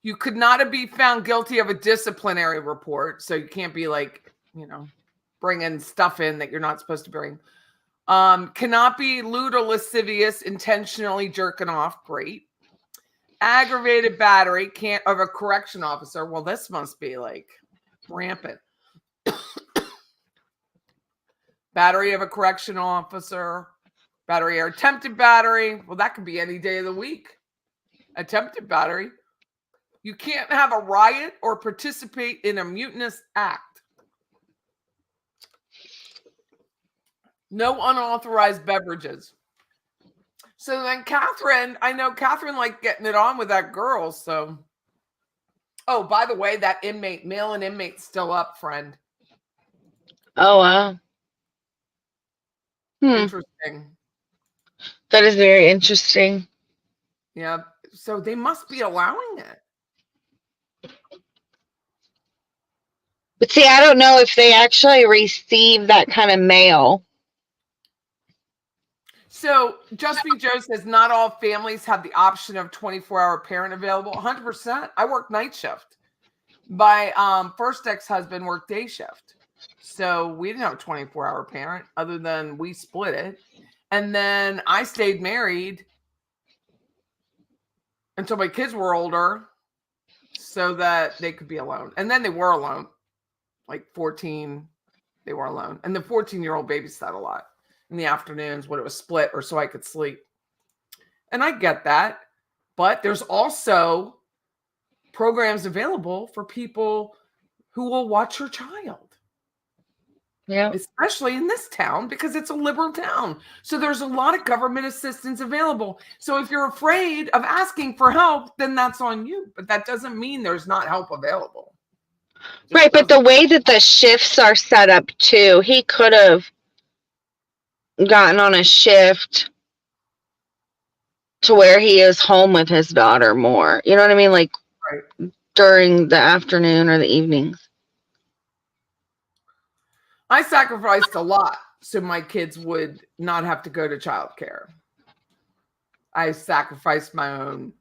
A: You could not be found guilty of a disciplinary report. So you can't be like, bringing stuff in that you're not supposed to bring. Cannot be lewd or lascivious, intentionally jerking off. Great. Aggravated battery of a correction officer. Well, this must be like rampant. Battery of a correction officer. Battery or attempted battery. Well, that could be any day of the week. Attempted battery. You can't have a riot or participate in a mutinous act. No unauthorized beverages. So then Catherine, I know Catherine liked getting it on with that girl. So, oh, by the way, that male and inmate still up, friend.
B: Oh, wow.
A: Interesting.
B: That is very interesting.
A: Yeah. So they must be allowing it.
B: But see, I don't know if they actually receive that kind of mail.
A: So Just Be Joe says not all families have the option of 24-hour parent available. 100%. I work night shift. My first ex-husband worked day shift. So we didn't have a 24-hour parent other than we split it. And then I stayed married until my kids were older so that they could be alone. And then they were alone. Like 14, they were alone. And the 14-year-old babysat a lot in the afternoons when it was split or so I could sleep. And I get that. But there's also programs available for people who will watch your child.
B: Yeah.
A: especially in this town because it's a liberal town. So there's a lot of government assistance available. So if you're afraid of asking for help, then that's on you. But that doesn't mean there's not help available.
B: Right, but the way that the shifts are set up too, he could have gotten on a shift to where he is home with his daughter more. You know what I mean? Like
A: right.
B: during the afternoon or the evenings.
A: I sacrificed a lot so my kids would not have to go to childcare. I sacrificed my own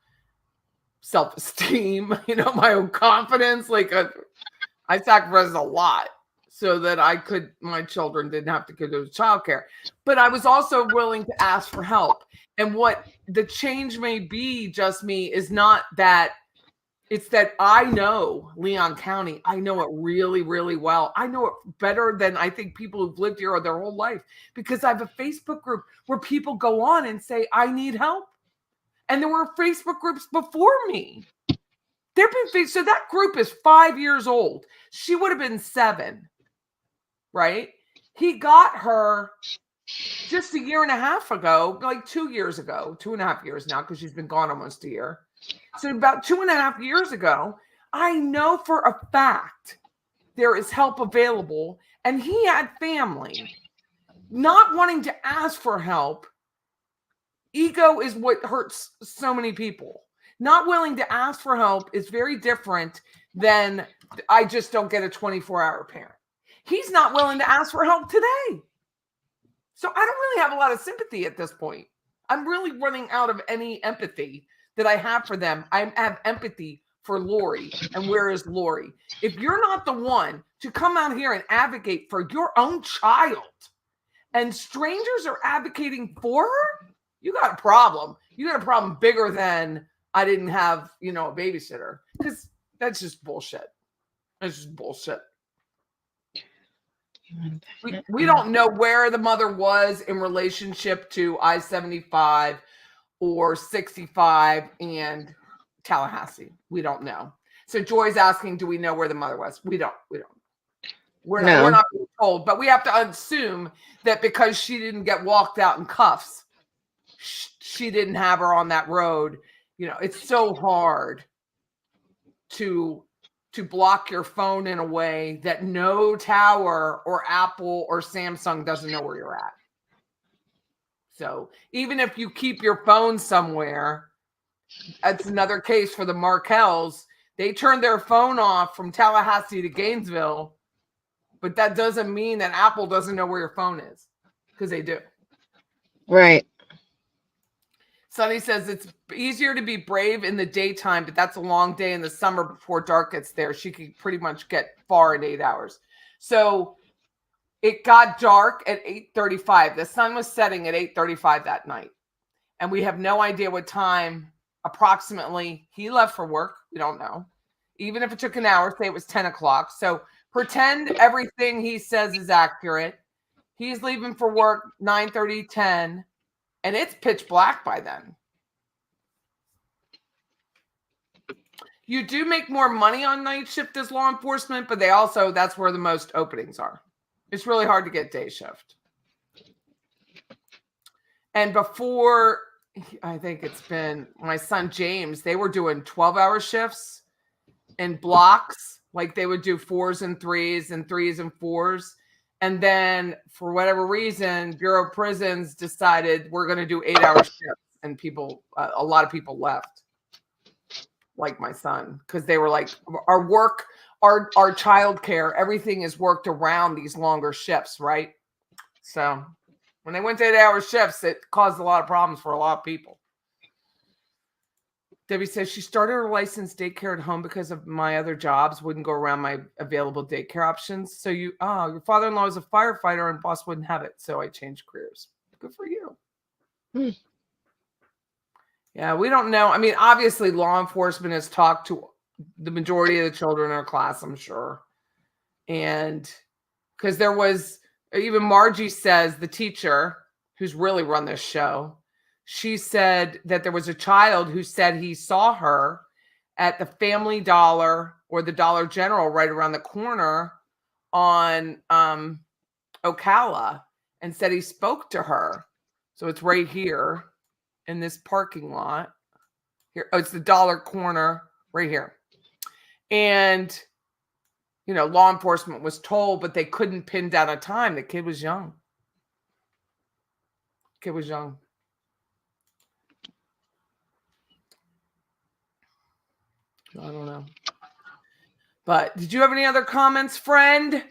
A: self-esteem, my own confidence. I sacrificed a lot so that my children didn't have to go to childcare. But I was also willing to ask for help. And what the change may be, just me, is not that it's that I know Leon County. I know it really, really well. I know it better than I think people who've lived here their whole life because I have a Facebook group where people go on and say, I need help. And there were Facebook groups before me. So that group is 5 years old. She would have been 7, right? He got her just a year and a half ago, like 2 years ago, 2.5 years now, because she's been gone almost a year. So about 2.5 years ago, I know for a fact there is help available. And he had family. Not wanting to ask for help, ego is what hurts so many people. Not willing to ask for help is very different than I just don't get a 24-hour parent. He's not willing to ask for help today. So I don't really have a lot of sympathy at this point. I'm really running out of any empathy that I have for them. I have empathy for Lori. And where is Lori? If you're not the one to come out here and advocate for your own child and strangers are advocating for her, you got a problem. You got a problem bigger than I didn't have, a babysitter, because that's just bullshit. That's just bullshit. We don't know where the mother was in relationship to I-75 or 65 and Tallahassee. We don't know. So Joy's asking, do we know where the mother was? We don't. We're not being told, but we have to assume that because she didn't get walked out in cuffs, she didn't have her on that road. It's so hard to block your phone in a way that no tower or Apple or Samsung doesn't know where you're at. So even if you keep your phone somewhere, that's another case for the Markells. They turned their phone off from Tallahassee to Gainesville, but that doesn't mean that Apple doesn't know where your phone is, because they do.
B: Right.
A: Sunny says it's easier to be brave in the daytime, but that's a long day in the summer before dark gets there. She could pretty much get far in 8 hours. So it got dark at 8:35. The sun was setting at 8:35 that night. And we have no idea what time approximately he left for work. We don't know. Even if it took an hour, say it was 10 o'clock. So pretend everything he says is accurate. He's leaving for work 9:30, 10. And it's pitch black by then. You do make more money on night shift as law enforcement, but that's where the most openings are. It's really hard to get day shift. And before, I think it's been my son James, they were doing 12-hour shifts in blocks. Like they would do 4s and 3s and 3s and 4s. And then for whatever reason, Bureau of Prisons decided we're going to do 8-hour shifts. And a lot of people left, like my son, because they were like, our work, our childcare, everything is worked around these longer shifts, right? So when they went to 8-hour shifts, it caused a lot of problems for a lot of people. Debbie says she started her licensed daycare at home because of my other jobs wouldn't go around my available daycare options. So your father-in-law is a firefighter and boss wouldn't have it. So I changed careers. Good for you. Yeah, we don't know. I mean, obviously law enforcement has talked to the majority of the children in our class, I'm sure. And because there was, even Margie says, the teacher who's really run this show, she said that there was a child who said he saw her at the Family Dollar or the Dollar General right around the corner on Ocala and said he spoke to her. So it's right here in this parking lot. Here, it's the Dollar Corner right here. And, law enforcement was told, but they couldn't pin down a time. The kid was young. I don't know. But did you have any other comments, friend?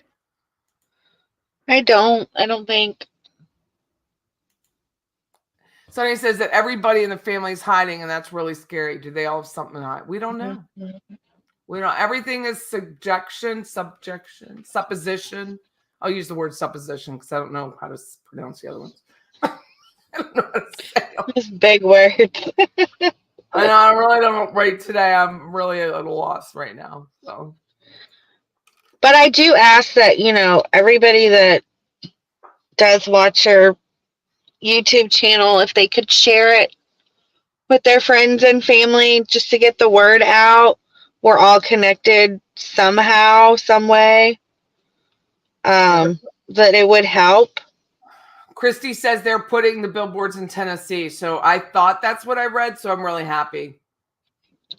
B: I don't think.
A: Sonny says that everybody in the family is hiding, and that's really scary. Do they all have something to hide? We don't know. We don't. Everything is supposition. I'll use the word supposition because I don't know how to pronounce the other ones. I don't know how to say them.
B: This big word.
A: I know. I really don't. Right today, I'm really at a loss right now. So,
B: but I do ask that everybody that does watch your YouTube channel, if they could share it with their friends and family just to get the word out. We're all connected somehow, some way. That it would help.
A: Christy says they're putting the billboards in Tennessee. So I thought that's what I read. So I'm really happy.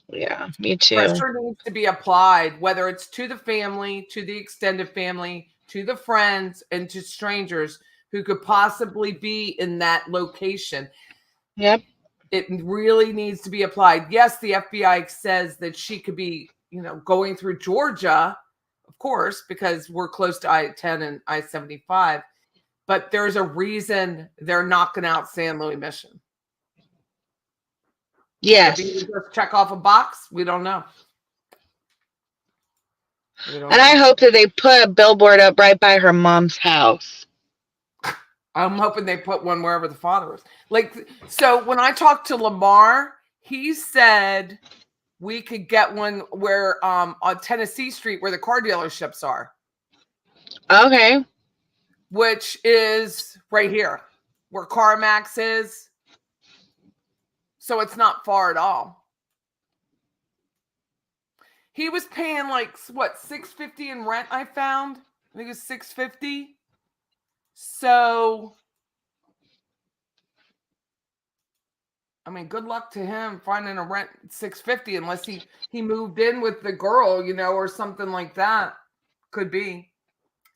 B: Yeah, me too.
A: Pressure needs to be applied, whether it's to the family, to the extended family, to the friends, and to strangers who could possibly be in that location.
B: Yep.
A: It really needs to be applied. Yes, the FBI says that she could be, going through Georgia, of course, because we're close to I-10 and I-75. But there's a reason they're knocking out San Luis Mission.
B: Yes.
A: Maybe just check off a box. We don't know.
B: I hope that they put a billboard up right by her mom's house.
A: I'm hoping they put one wherever the father is. So when I talked to Lamar, he said we could get one where on Tennessee Street where the car dealerships are.
B: Okay.
A: Which is right here where CarMax is. So it's not far at all. He was paying $650 in rent, I found. I think it was $650. So, I mean, good luck to him finding a rent $650 unless he moved in with the girl, or something like that. Could be.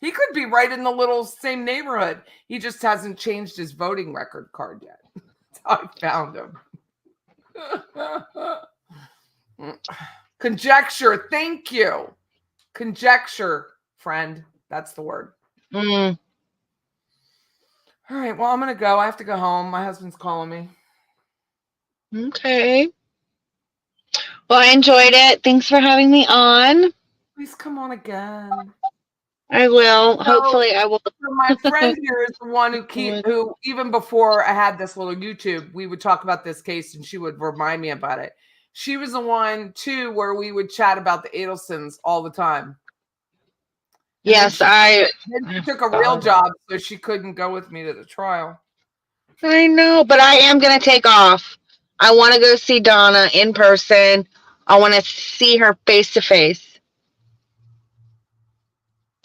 A: He could be right in the little same neighborhood. He just hasn't changed his voting record card yet. That's how I found him. Conjecture. Thank you. Conjecture, friend. That's the word. All right. Well, I'm going to go. I have to go home. My husband's calling me.
B: Okay. Well, I enjoyed it. Thanks for having me on.
A: Please come on again.
B: I will. Hopefully, I will.
A: So my friend here is the one who even before I had this little YouTube, we would talk about this case and she would remind me about it. She was the one too where we would chat about the Adelsons all the time. And
B: yes,
A: she took a real job, so she couldn't go with me to the trial.
B: I know, but I am going to take off. I want to go see Donna in person. I want to see her face to face.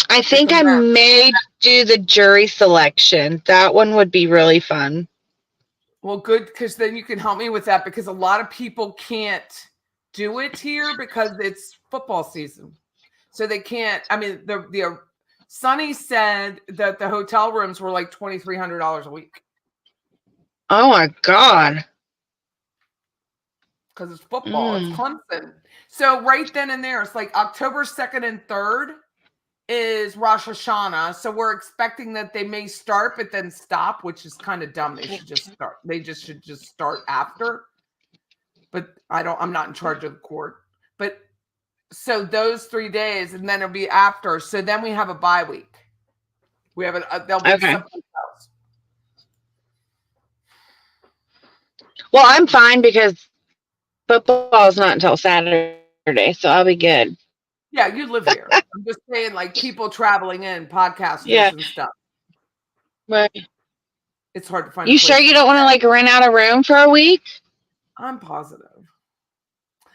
B: I think I may do the jury selection. That one would be really fun.
A: Well, good, because then you can help me with that because a lot of people can't do it here because it's football season. So they can't. I mean, the Sonny said that the hotel rooms were like $2,300 a week.
B: Oh my God.
A: Because it's football. It's Clemson. So right then and there, it's like October 2nd and 3rd is Rosh Hashanah. So we're expecting that they may start, but then stop, which is kind of dumb. They should just start. They should just start after. But I'm not in charge of the court. But so those 3 days, and then it'll be after. So then we have a bye week. We have there'll be something else.
B: Well, I'm fine because football is not until Saturday, so I'll be good.
A: Yeah, you live here. I'm just saying, people traveling in, podcasters and stuff.
B: Right.
A: It's hard to find.
B: You sure you don't want to rent out a room for a week?
A: I'm positive.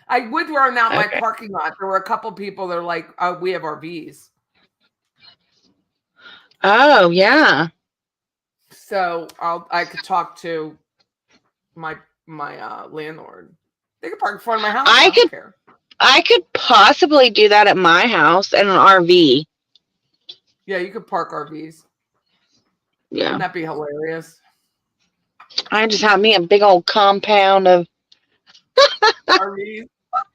A: I would run out my parking lot. There were a couple people that are like, we have RVs.
B: Oh, yeah.
A: So I could talk to my landlord. They could park in front of my house. I don't care.
B: I could possibly do that at my house in an RV.
A: Yeah, you could park RVs.
B: Yeah.
A: Wouldn't that be hilarious?
B: I just have me a big old compound of
A: RVs.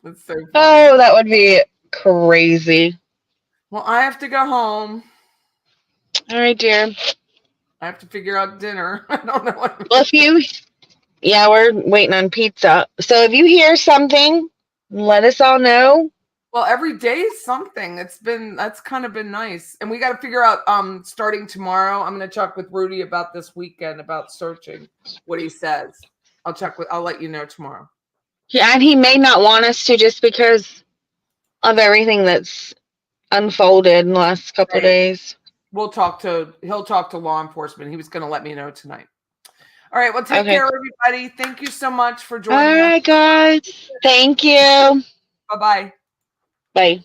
A: That's so funny.
B: Oh, that would be crazy.
A: Well, I have to go home.
B: All right, dear.
A: I have to figure out dinner. I don't know what.
B: Well, yeah, we're waiting on pizza. So if you hear something, let us all know.
A: Well, every day is something. That's kind of been nice. And we got to figure out starting tomorrow. I'm going to talk with Rudy about this weekend about searching, what he says. I'll let you know tomorrow.
B: Yeah, and he may not want us to just because of everything that's unfolded in the last couple of days.
A: He'll talk to law enforcement. He was going to let me know tonight. All right. Well, take care, everybody. Thank you so much for joining us.
B: All right, guys. Thank you.
A: Bye-bye.
B: Bye.